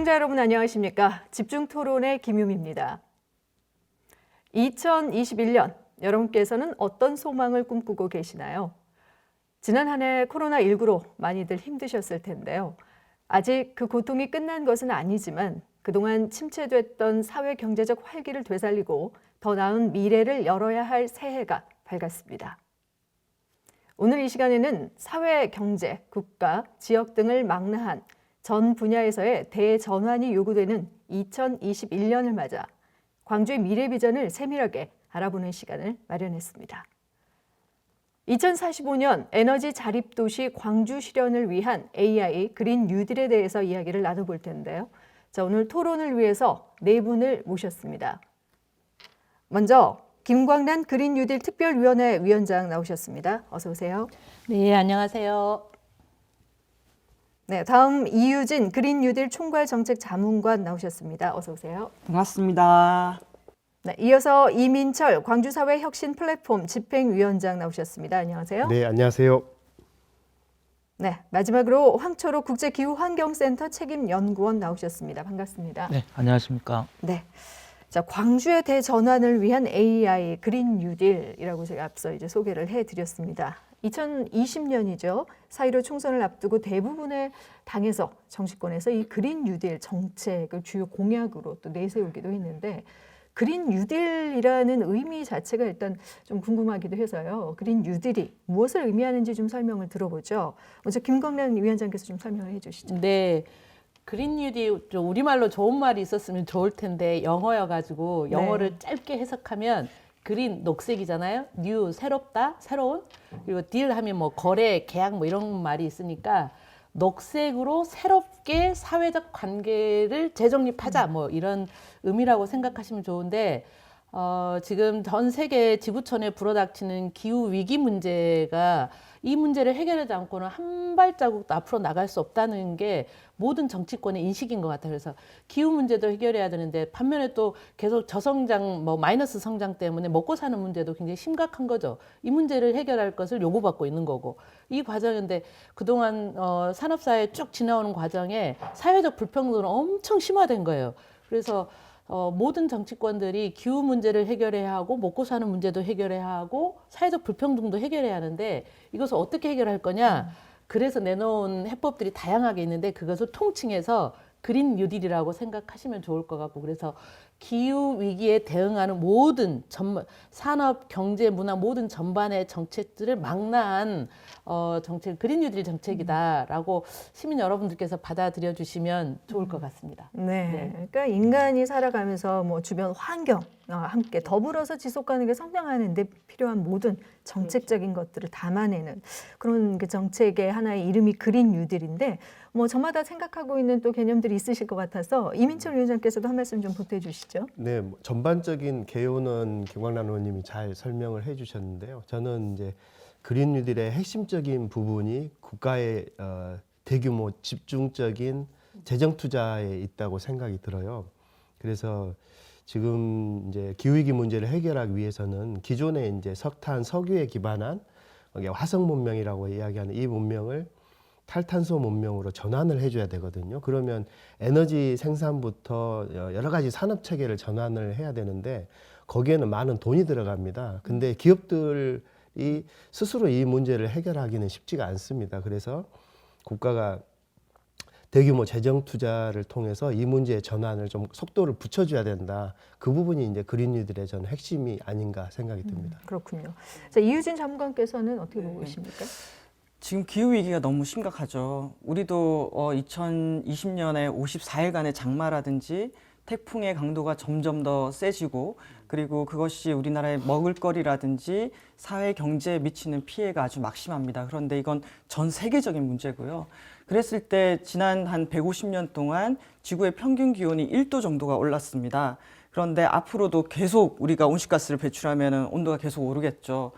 시청자 여러분 안녕하십니까? 집중토론의 김유미입니다. 2021년 여러분께서는 어떤 소망을 꿈꾸고 계시나요? 지난 한 해 코로나19로 많이들 힘드셨을 텐데요. 아직 그 고통이 끝난 것은 아니지만 그동안 침체됐던 사회 경제적 활기를 되살리고 더 나은 미래를 열어야 할 새해가 밝았습니다. 오늘 이 시간에는 사회, 경제, 국가, 지역 등을 망라한 전 분야에서의 대전환이 요구되는 2021년을 맞아 광주의 미래 비전을 세밀하게 알아보는 시간을 마련했습니다. 2045년 에너지 자립 도시 광주 실현을 위한 AI 그린 뉴딜에 대해서 이야기를 나눠볼 텐데요. 자, 오늘 토론을 위해서 네 분을 모셨습니다. 먼저 김광란 그린 뉴딜 특별위원회 위원장 나오셨습니다. 어서 오세요. 네, 안녕하세요. 네, 다음 이유진 그린 뉴딜 총괄 정책 자문관 나오셨습니다. 어서 오세요. 반갑습니다. 네, 이어서 이민철 광주사회 혁신 플랫폼 집행위원장 나오셨습니다. 안녕하세요. 네, 안녕하세요. 네, 마지막으로 황철호 국제기후환경센터 책임연구원 나오셨습니다. 반갑습니다. 네, 안녕하십니까. 네, 자 광주의 대전환을 위한 AI 그린 뉴딜이라고 제가 앞서 이제 소개를 해드렸습니다. 2020년이죠. 4.15 총선을 앞두고 대부분의 당에서 정치권에서 이 그린 뉴딜 정책을 주요 공약으로 또 내세우기도 했는데 그린 뉴딜이라는 의미 자체가 일단 좀 궁금하기도 해서요. 그린 뉴딜이 무엇을 의미하는지 좀 설명을 들어보죠. 먼저 김광란 위원장께서 좀 설명을 해주시죠. 네, 그린 뉴딜 우리말로 좋은 말이 있었으면 좋을 텐데 영어여가지고 영어를 짧게 해석하면 그린 녹색이잖아요. 뉴 새롭다, 새로운. 그리고 딜 하면 뭐 거래, 계약 뭐 이런 말이 있으니까 녹색으로 새롭게 사회적 관계를 재정립하자 뭐 이런 의미라고 생각하시면 좋은데 지금 전 세계 지구촌에 불어닥치는 기후 위기 문제가 이 문제를 해결하지 않고는 한 발자국도 앞으로 나갈 수 없다는 게 모든 정치권의 인식인 것 같아요. 그래서 기후 문제도 해결해야 되는데 반면에 또 계속 저성장, 뭐 마이너스 성장 때문에 먹고 사는 문제도 굉장히 심각한 거죠. 이 문제를 해결할 것을 요구받고 있는 거고 이 과정인데 그동안 산업사회에 쭉 지나오는 과정에 사회적 불평등은 엄청 심화된 거예요. 그래서 모든 정치권들이 기후 문제를 해결해야 하고 먹고 사는 문제도 해결해야 하고 사회적 불평등도 해결해야 하는데 이것을 어떻게 해결할 거냐. 그래서 내놓은 해법들이 다양하게 있는데 그것을 통칭해서 그린 뉴딜이라고 생각하시면 좋을 것 같고 그래서 기후 위기에 대응하는 모든 산업, 경제, 문화 모든 전반의 정책들을 망라한 정책, 그린 뉴딜 정책이다라고 시민 여러분들께서 받아들여 주시면 좋을 것 같습니다. 네, 그러니까 인간이 살아가면서 뭐 주변 환경 함께 더불어서 지속 가능하게 성장하는 데 필요한 모든 정책적인 것들을 담아내는 그런 그 정책의 하나의 이름이 그린 뉴딜인데 뭐 저마다 생각하고 있는 또 개념들이 있으실 것 같아서 이민철 위원장께서도 한 말씀 좀 보태주시죠. 네, 전반적인 개요는 김광란 의원님이 잘 설명을 해주셨는데요. 저는 이제 그린 뉴딜의 핵심적인 부분이 국가의 대규모 집중적인 재정 투자에 있다고 생각이 들어요. 그래서 지금 이제 기후위기 문제를 해결하기 위해서는 기존의 이제 석탄, 석유에 기반한 화석 문명이라고 이야기하는 이 문명을 탈탄소 문명으로 전환을 해줘야 되거든요. 그러면 에너지 생산부터 여러 가지 산업 체계를 전환을 해야 되는데 거기에는 많은 돈이 들어갑니다. 근데 기업들이 스스로 이 문제를 해결하기는 쉽지가 않습니다. 그래서 국가가 대규모 재정 투자를 통해서 이 문제의 전환을 좀 속도를 붙여줘야 된다. 그 부분이 이제 그린 뉴딜의 전 핵심이 아닌가 생각이 듭니다. 그렇군요. 자, 이유진 자문관께서는 어떻게 보고 계십니까? 지금 기후위기가 너무 심각하죠. 우리도 2020년에 54일간의 장마라든지 태풍의 강도가 점점 더 세지고 그리고 그것이 우리나라의 먹을거리라든지 사회 경제에 미치는 피해가 아주 막심합니다. 그런데 이건 전 세계적인 문제고요. 그랬을 때 지난 한 150년 동안 지구의 평균 기온이 1도 정도가 올랐습니다. 그런데 앞으로도 계속 우리가 온실가스를 배출하면 온도가 계속 오르겠죠.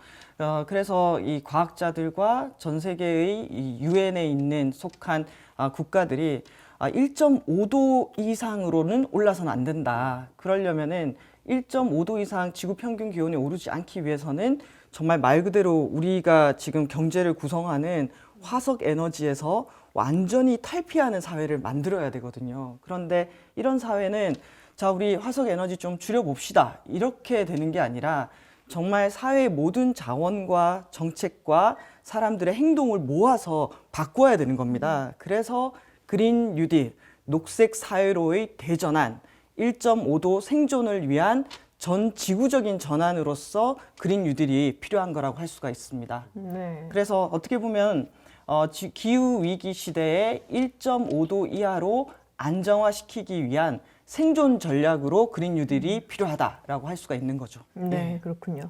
그래서 이 과학자들과 전 세계의 이 유엔에 있는 속한 국가들이 1.5도 이상으로는 올라서는 안 된다. 그러려면은 1.5도 이상 지구 평균 기온이 오르지 않기 위해서는 정말 말 그대로 우리가 지금 경제를 구성하는 화석 에너지에서 완전히 탈피하는 사회를 만들어야 되거든요. 그런데 이런 사회는 자, 우리 화석 에너지 좀 줄여봅시다. 이렇게 되는 게 아니라 정말 사회의 모든 자원과 정책과 사람들의 행동을 모아서 바꿔야 되는 겁니다. 그래서 그린 뉴딜, 녹색 사회로의 대전환, 1.5도 생존을 위한 전 지구적인 전환으로서 그린 뉴딜이 필요한 거라고 할 수가 있습니다. 네. 그래서 어떻게 보면 기후 위기 시대에 1.5도 이하로 안정화시키기 위한 생존 전략으로 그린 뉴딜이 필요하다라고 할 수가 있는 거죠. 네, 그렇군요.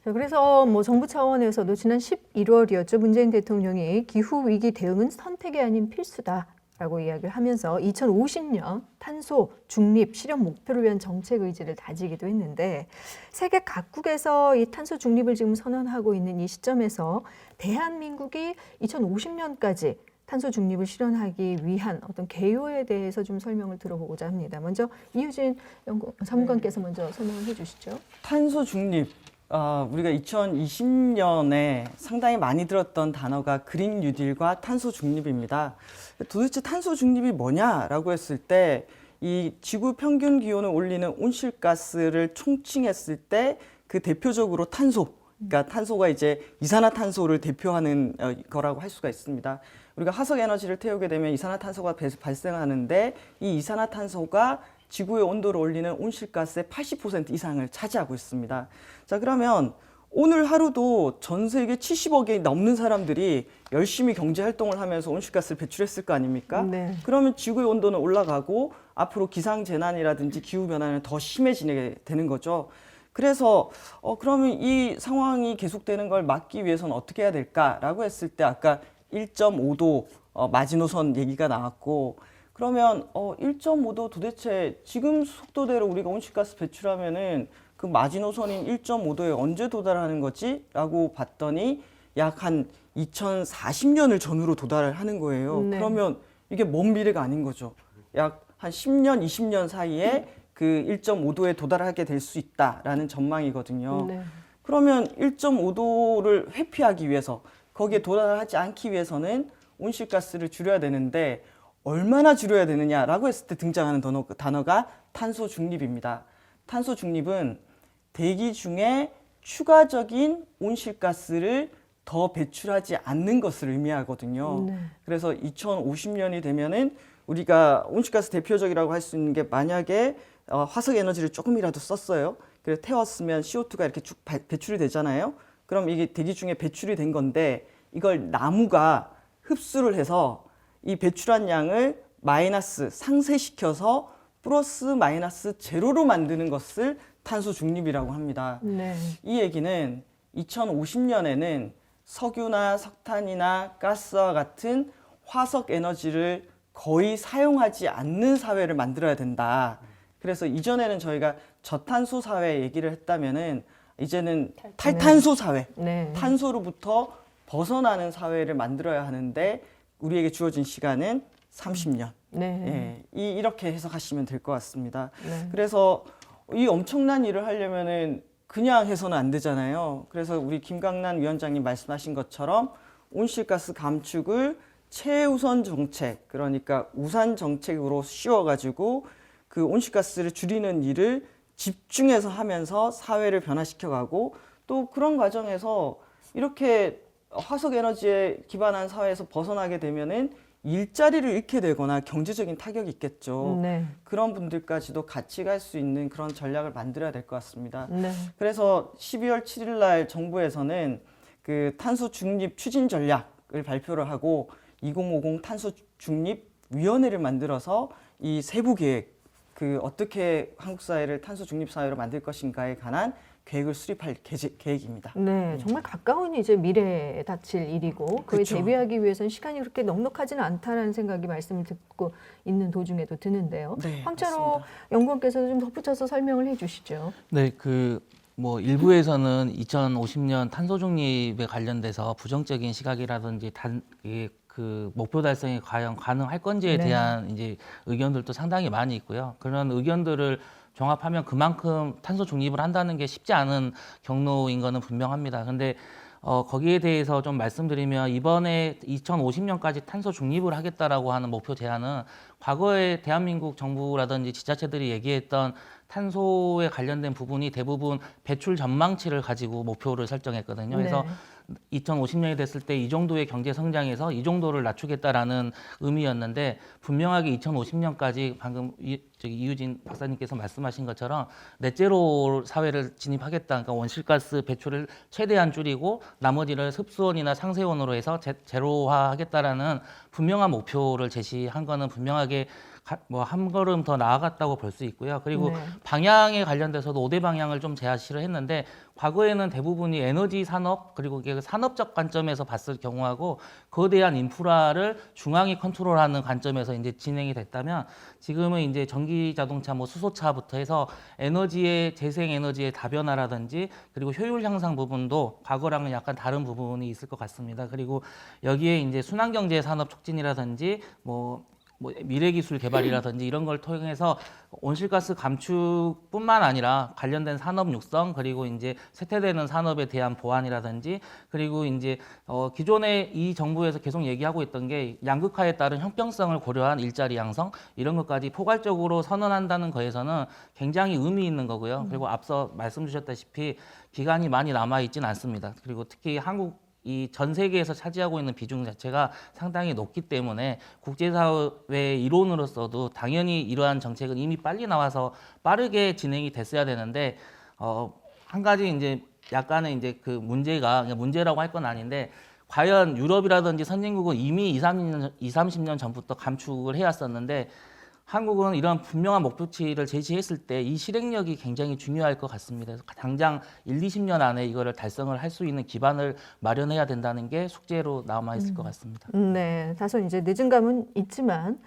자, 그래서 뭐 정부 차원에서도 지난 11월이었죠. 문재인 대통령이 기후 위기 대응은 선택이 아닌 필수다라고 이야기를 하면서 2050년 탄소 중립 실현 목표를 위한 정책 의지를 다지기도 했는데 세계 각국에서 이 탄소 중립을 지금 선언하고 있는 이 시점에서 대한민국이 2050년까지 탄소 중립을 실현하기 위한 어떤 개요에 대해서 좀 설명을 들어보고자 합니다. 먼저 이유진 사무관께서 먼저 설명을 해주시죠. 탄소 중립, 우리가 2020년에 상당히 많이 들었던 단어가 그린 뉴딜과 탄소 중립입니다. 도대체 탄소 중립이 뭐냐라고 했을 때 이 지구 평균 기온을 올리는 온실가스를 총칭했을 때 그 대표적으로 탄소, 그러니까 탄소가 이제 이산화탄소를 대표하는 거라고 할 수가 있습니다. 우리가 화석 에너지를 태우게 되면 이산화탄소가 발생하는데 이 이산화탄소가 지구의 온도를 올리는 온실가스의 80% 이상을 차지하고 있습니다. 자, 그러면 오늘 하루도 전 세계 70억이 넘는 사람들이 열심히 경제 활동을 하면서 온실가스를 배출했을 거 아닙니까? 네. 그러면 지구의 온도는 올라가고 앞으로 기상재난이라든지 기후변화는 더 심해지게 되는 거죠. 그래서 그러면 이 상황이 계속되는 걸 막기 위해서는 어떻게 해야 될까라고 했을 때 아까 1.5도 마지노선 얘기가 나왔고 그러면 1.5도 도대체 지금 속도대로 우리가 온실가스 배출하면은 그 마지노선인 1.5도에 언제 도달하는 거지? 라고 봤더니 약 한 2040년을 전후로 도달을 하는 거예요. 네. 그러면 이게 먼 미래가 아닌 거죠. 약 한 10년, 20년 사이에 그 1.5도에 도달하게 될 수 있다라는 전망이거든요. 네. 그러면 1.5도를 회피하기 위해서 거기에 도달하지 않기 위해서는 온실가스를 줄여야 되는데 얼마나 줄여야 되느냐라고 했을 때 등장하는 단어가 탄소 중립입니다. 탄소 중립은 대기 중에 추가적인 온실가스를 더 배출하지 않는 것을 의미하거든요. 네. 그래서 2050년이 되면은 우리가 온실가스 대표적이라고 할 수 있는 게 만약에 화석 에너지를 조금이라도 썼어요. 그래서 태웠으면 CO2가 이렇게 쭉 배출이 되잖아요. 그럼 이게 대기 중에 배출이 된 건데 이걸 나무가 흡수를 해서 이 배출한 양을 마이너스 상쇄시켜서 플러스 마이너스 제로로 만드는 것을 탄소 중립이라고 합니다. 네. 이 얘기는 2050년에는 석유나 석탄이나 가스와 같은 화석 에너지를 거의 사용하지 않는 사회를 만들어야 된다. 그래서 이전에는 저희가 저탄소 사회 얘기를 했다면은 이제는 탈탄소 사회, 네. 탄소로부터 벗어나는 사회를 만들어야 하는데 우리에게 주어진 시간은 30년. 네. 이렇게 해석하시면 될 것 같습니다. 네. 그래서 이 엄청난 일을 하려면은 그냥 해서는 안 되잖아요. 그래서 우리 김강란 위원장님 말씀하신 것처럼 온실가스 감축을 최우선 정책, 그러니까 우산 정책으로 씌워가지고 그 온실가스를 줄이는 일을 집중해서 하면서 사회를 변화시켜가고 또 그런 과정에서 이렇게 화석 에너지에 기반한 사회에서 벗어나게 되면은 일자리를 잃게 되거나 경제적인 타격이 있겠죠. 네. 그런 분들까지도 같이 갈 수 있는 그런 전략을 만들어야 될 것 같습니다. 네. 그래서 12월 7일 날 정부에서는 그 탄소 중립 추진 전략을 발표를 하고 2050 탄소 중립 위원회를 만들어서 이 세부 계획, 그 어떻게 한국 사회를 탄소 중립 사회로 만들 것인가에 관한 계획을 수립할 계획입니다. 네, 정말 가까운 이제 미래에 닥칠 일이고 그에 그쵸. 대비하기 위해서는 시간이 그렇게 넉넉하지는 않다라는 생각이 말씀을 듣고 있는 도중에도 드는데요. 네, 황철호 맞습니다. 연구원께서도 좀 덧붙여서 설명을 해주시죠. 네, 뭐 일부에서는 2050년 탄소 중립에 관련돼서 부정적인 시각이라든지 그 목표 달성이 과연 가능할 건지에 네. 대한 이제 의견들도 상당히 많이 있고요. 그런 의견들을 종합하면 그만큼 탄소 중립을 한다는 게 쉽지 않은 경로인 거는 분명합니다. 근데 거기에 대해서 좀 말씀드리면 이번에 2050년까지 탄소 중립을 하겠다라고 하는 목표 제안은 과거에 대한민국 정부라든지 지자체들이 얘기했던 탄소에 관련된 부분이 대부분 배출 전망치를 가지고 목표를 설정했거든요. 그래서 네. 2050년이 됐을 때 이 정도의 경제 성장에서 이 정도를 낮추겠다라는 의미였는데 분명하게 2050년까지 방금 이유진 박사님께서 말씀하신 것처럼 넷제로 사회를 진입하겠다. 그러니까 온실가스 배출을 최대한 줄이고 나머지를 습수온이나 상세온으로 해서 제로화하겠다라는 분명한 목표를 제시한 거는 분명하게 뭐 한 걸음 더 나아갔다고 볼 수 있고요. 그리고 네. 방향에 관련돼서도 5대 방향을 좀 제시를 했는데 과거에는 대부분이 에너지 산업 그리고 이게 산업적 관점에서 봤을 경우하고 거대한 인프라를 중앙이 컨트롤하는 관점에서 이제 진행이 됐다면 지금은 이제 전기 자동차 뭐 수소차부터 해서 에너지의 재생 에너지의 다변화라든지 그리고 효율 향상 부분도 과거랑은 약간 다른 부분이 있을 것 같습니다. 그리고 여기에 이제 순환경제 산업 촉진이라든지 뭐 미래기술 개발이라든지 이런 걸 통해서 온실가스 감축뿐만 아니라 관련된 산업 육성 그리고 이제 쇠퇴되는 산업에 대한 보완이라든지 그리고 이제 기존에 이 정부에서 계속 얘기하고 있던 게 양극화에 따른 형평성을 고려한 일자리 양성 이런 것까지 포괄적으로 선언한다는 거에서는 굉장히 의미 있는 거고요. 그리고 앞서 말씀 주셨다시피 기간이 많이 남아 있지는 않습니다. 그리고 특히 한국 이 전 세계에서 차지하고 있는 비중 자체가 상당히 높기 때문에 국제사회의 일원으로서도 당연히 이러한 정책은 이미 빨리 나와서 빠르게 진행이 됐어야 되는데 한 가지 이제 약간의 이제 그 문제가 문제라고 할 건 아닌데 과연 유럽이라든지 선진국은 이미 30년 전부터 감축을 해왔었는데 한국은 이런 분명한 목표치를 제시했을 때 이 실행력이 굉장히 중요할 것 같습니다. 그래서 당장 1, 20년 안에 이거를 달성을 할 수 있는 기반을 마련해야 된다는 게 숙제로 남아 있을 것 같습니다. 네, 다소 이제 늦은 감은 있지만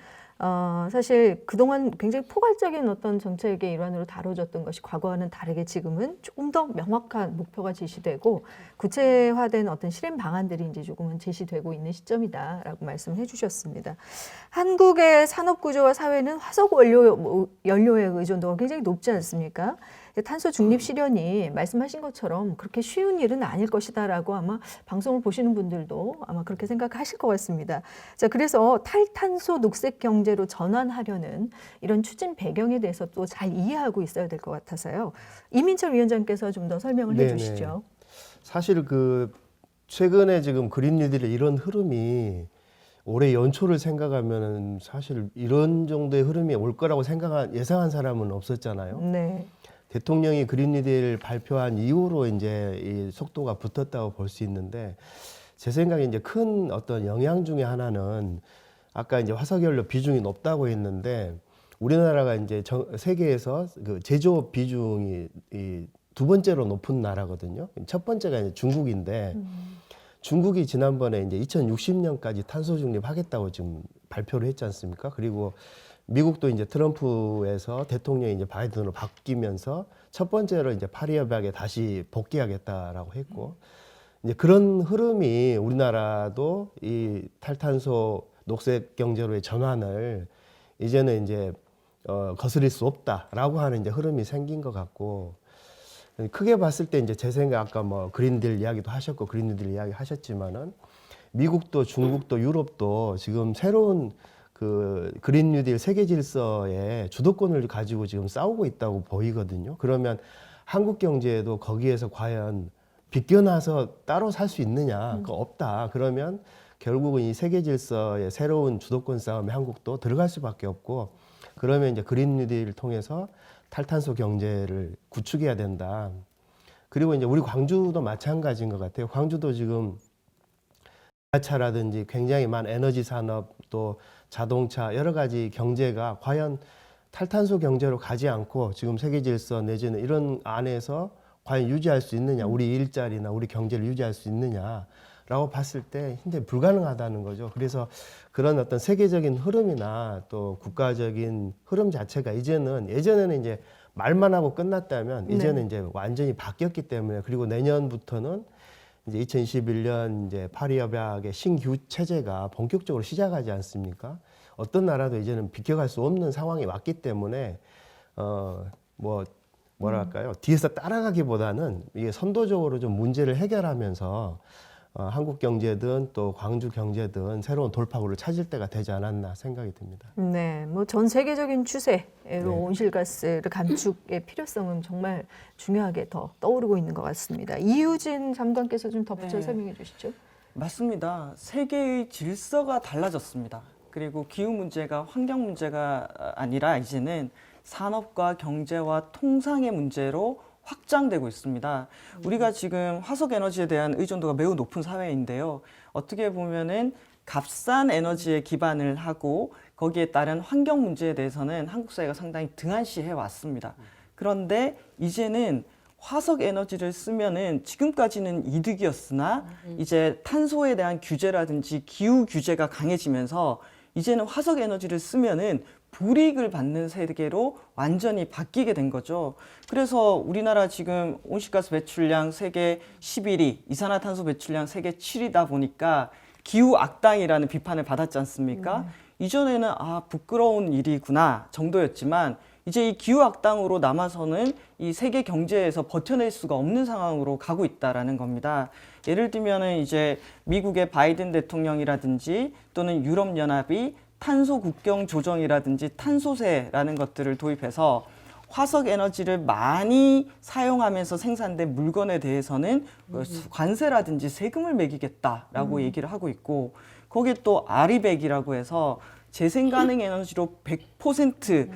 사실 그동안 굉장히 포괄적인 어떤 정책의 일환으로 다뤄졌던 것이 과거와는 다르게 지금은 조금 더 명확한 목표가 제시되고 구체화된 어떤 실행 방안들이 이제 조금은 제시되고 있는 시점이다라고 말씀해 주셨습니다. 한국의 산업 구조와 사회는 화석 연료의 의존도가 굉장히 높지 않습니까? 탄소 중립 실현이 말씀하신 것처럼 그렇게 쉬운 일은 아닐 것이다라고 아마 방송을 보시는 분들도 아마 그렇게 생각하실 것 같습니다. 자, 그래서 탈탄소 녹색 경제로 전환하려는 이런 추진 배경에 대해서 또 잘 이해하고 있어야 될 것 같아서요. 이민철 위원장께서 좀 더 설명을 네네. 해주시죠. 사실 그 최근에 지금 그린 뉴딜의 이런 흐름이 올해 연초를 생각하면은 사실 이런 정도의 흐름이 올 거라고 예상한 사람은 없었잖아요. 네. 대통령이 그린 뉴딜 발표한 이후로 이제 이 속도가 붙었다고 볼 수 있는데 제 생각에 이제 큰 어떤 영향 중에 하나는 아까 이제 화석연료 비중이 높다고 했는데 우리나라가 이제 세계에서 그 제조업 비중이 이 두 번째로 높은 나라거든요. 첫 번째가 이제 중국인데 중국이 지난번에 이제 2060년까지 탄소 중립하겠다고 지금 발표를 했지 않습니까? 그리고 미국도 이제 트럼프에서 대통령이 이제 바이든으로 바뀌면서 첫 번째로 이제 파리 협약에 다시 복귀하겠다라고 했고 이제 그런 흐름이 우리나라도 이 탈탄소 녹색 경제로의 전환을 이제는 이제 거스릴 수 없다라고 하는 이제 흐름이 생긴 것 같고 크게 봤을 때 이제 제 생각 아까 뭐 그린딜 이야기도 하셨고 그린딜 이야기 하셨지만은 미국도 중국도 유럽도 지금 새로운 그 그린 뉴딜 세계 질서의 주도권을 가지고 지금 싸우고 있다고 보이거든요. 그러면 한국 경제도 거기에서 과연 비껴나서 따로 살 수 있느냐? 그거 없다. 그러면 결국은 이 세계 질서의 새로운 주도권 싸움에 한국도 들어갈 수밖에 없고 그러면 이제 그린 뉴딜을 통해서 탈탄소 경제를 구축해야 된다. 그리고 이제 우리 광주도 마찬가지인 것 같아요. 광주도 지금 차라든지 굉장히 많은 에너지 산업 또 자동차 여러 가지 경제가 과연 탈탄소 경제로 가지 않고 지금 세계 질서 내지는 이런 안에서 과연 유지할 수 있느냐, 우리 일자리나 우리 경제를 유지할 수 있느냐라고 봤을 때 굉장히 불가능하다는 거죠. 그래서 그런 어떤 세계적인 흐름이나 또 국가적인 흐름 자체가 이제는 예전에는 이제 말만 하고 끝났다면 이제는 이제 완전히 바뀌었기 때문에 그리고 내년부터는 이제 2021년 이제 파리 협약의 신규 체제가 본격적으로 시작하지 않습니까? 어떤 나라도 이제는 비켜갈 수 없는 상황이 왔기 때문에 뭐 뭐랄까요? 뒤에서 따라가기보다는 이게 선도적으로 좀 문제를 해결하면서 한국 경제든 또 광주 경제든 새로운 돌파구를 찾을 때가 되지 않았나 생각이 듭니다. 네, 뭐 전 세계적인 추세로 네. 온실가스를 감축의 필요성은 정말 중요하게 더 떠오르고 있는 것 같습니다. 이유진 장관께서 좀 덧붙여 네. 설명해 주시죠. 맞습니다. 세계의 질서가 달라졌습니다. 그리고 기후 문제가 환경 문제가 아니라 이제는 산업과 경제와 통상의 문제로 확장되고 있습니다. 우리가 지금 화석 에너지에 대한 의존도가 매우 높은 사회인데요. 어떻게 보면은 값싼 에너지에 기반을 하고 거기에 따른 환경 문제에 대해서는 한국 사회가 상당히 등한시해 왔습니다. 그런데 이제는 화석 에너지를 쓰면은 지금까지는 이득이었으나 이제 탄소에 대한 규제라든지 기후 규제가 강해지면서 이제는 화석 에너지를 쓰면은 불이익을 받는 세계로 완전히 바뀌게 된 거죠. 그래서 우리나라 지금 온실가스 배출량 세계 11위, 이산화탄소 배출량 세계 7위다 보니까 기후 악당이라는 비판을 받았지 않습니까? 이전에는 부끄러운 일이구나 정도였지만 이제 이 기후 악당으로 남아서는 이 세계 경제에서 버텨낼 수가 없는 상황으로 가고 있다라는 겁니다. 예를 들면은 이제 미국의 바이든 대통령이라든지 또는 유럽 연합이 탄소 국경 조정이라든지 탄소세라는 것들을 도입해서 화석 에너지를 많이 사용하면서 생산된 물건에 대해서는 관세라든지 세금을 매기겠다라고 얘기를 하고 있고 거기에 또 아리백이라고 해서 재생 가능 에너지로 100%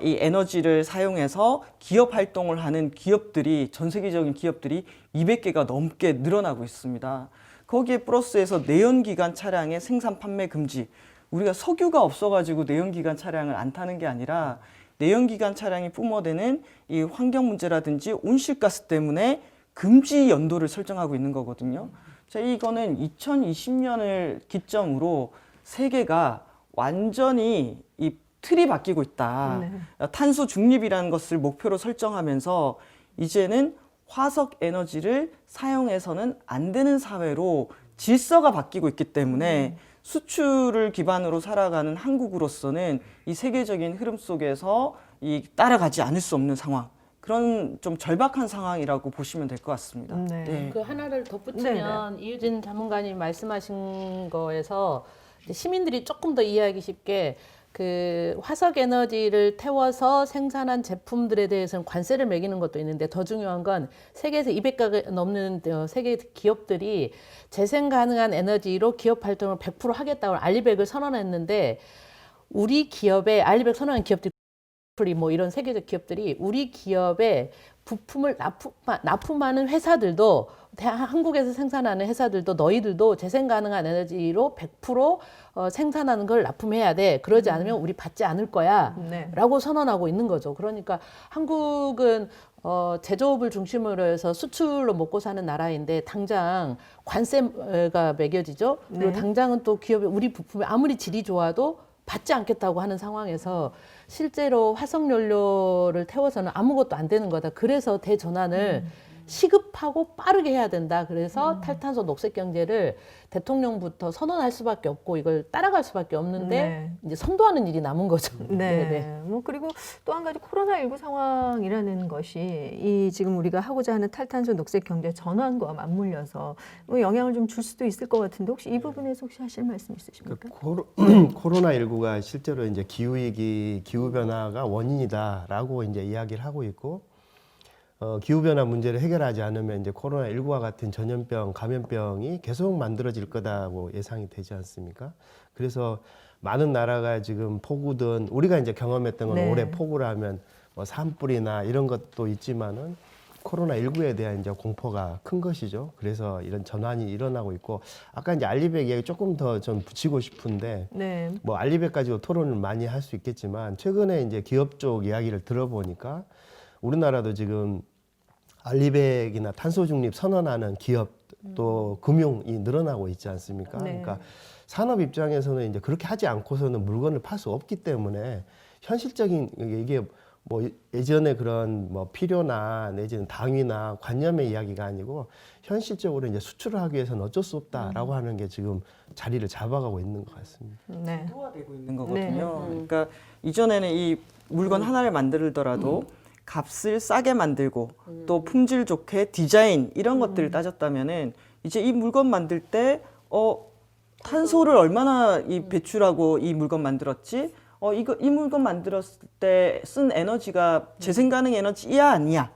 이 에너지를 사용해서 기업 활동을 하는 기업들이 전 세계적인 기업들이 200개가 넘게 늘어나고 있습니다. 거기에 플러스해서 내연기관 차량의 생산 판매 금지. 우리가 석유가 없어가지고 내연기관 차량을 안 타는 게 아니라 내연기관 차량이 뿜어대는 이 환경 문제라든지 온실가스 때문에 금지 연도를 설정하고 있는 거거든요. 자, 이거는 2020년을 기점으로 세계가 완전히 이 틀이 바뀌고 있다. 네. 탄소 중립이라는 것을 목표로 설정하면서 이제는 화석 에너지를 사용해서는 안 되는 사회로 질서가 바뀌고 있기 때문에 수출을 기반으로 살아가는 한국으로서는 이 세계적인 흐름 속에서 이 따라가지 않을 수 없는 상황. 그런 좀 절박한 상황이라고 보시면 될 것 같습니다. 네. 그 하나를 덧붙이면 이유진 전문가님 말씀하신 거에서 이제 시민들이 조금 더 이해하기 쉽게 그 화석 에너지를 태워서 생산한 제품들에 대해서는 관세를 매기는 것도 있는데 더 중요한 건 세계에서 200가 넘는 세계 기업들이 재생 가능한 에너지로 기업 활동을 100% 하겠다고 알리백을 선언했는데 우리 기업에 알리백 선언한 기업들이 뭐 이런 세계적 기업들이 우리 기업에 부품을 납품하는 회사들도 한국에서 생산하는 회사들도 너희들도 재생 가능한 에너지로 100% 생산하는 걸 납품해야 돼. 그러지 않으면 우리 받지 않을 거야. 네. 라고 선언하고 있는 거죠. 그러니까 한국은 제조업을 중심으로 해서 수출로 먹고 사는 나라인데 당장 관세가 매겨지죠. 그리고 네. 당장은 또 기업이 우리 부품이 아무리 질이 좋아도 받지 않겠다고 하는 상황에서 실제로 화석연료를 태워서는 아무것도 안 되는 거다. 그래서 대전환을 시급하고 빠르게 해야 된다. 그래서 탈탄소 녹색 경제를 대통령부터 선언할 수밖에 없고 이걸 따라갈 수밖에 없는데 네. 이제 선도하는 일이 남은 거죠. 네. 뭐 그리고 또 한 가지 코로나19 상황이라는 것이 이 지금 우리가 하고자 하는 탈탄소 녹색 경제 전환과 맞물려서 뭐 영향을 좀 줄 수도 있을 것 같은데 혹시 이 부분에서 혹시 하실 말씀 있으십니까? 코로나19가 실제로 이제 기후위기, 기후변화가 원인이다라고 이제 이야기를 하고 있고, 기후변화 문제를 해결하지 않으면 이제 코로나19와 같은 전염병, 감염병이 계속 만들어질 거다고 예상이 되지 않습니까? 그래서 많은 나라가 지금 폭우든 우리가 이제 경험했던 건 네. 올해 폭우라면 뭐 산불이나 이런 것도 있지만은 코로나19에 대한 이제 공포가 큰 것이죠. 그래서 이런 전환이 일어나고 있고, 아까 이제 알리백 이야기 조금 더 좀 붙이고 싶은데, 네. 뭐 알리백 가지고 토론을 많이 할 수 있겠지만 최근에 이제 기업 쪽 이야기를 들어보니까 우리나라도 지금 알리백이나 탄소 중립 선언하는 기업 또 금융이 늘어나고 있지 않습니까? 네. 그러니까 산업 입장에서는 이제 그렇게 하지 않고서는 물건을 팔 수 없기 때문에 현실적인 이게 뭐 예전에 그런 뭐 필요나 내지는 당위나 관념의 이야기가 아니고 현실적으로 이제 수출을 하기 위해서는 어쩔 수 없다라고 하는 게 지금 자리를 잡아가고 있는 것 같습니다. 네. 도화되고 있는 거거든요. 그러니까 이전에는 이 물건 하나를 만들더라도 값을 싸게 만들고 또 품질 좋게 디자인 이런 것들을 따졌다면은 이제 이 물건 만들 때 탄소를 얼마나 이 배출하고 이 물건 만들었지? 이 물건 만들었을 때 쓴 에너지가 재생 가능 에너지야 아니야?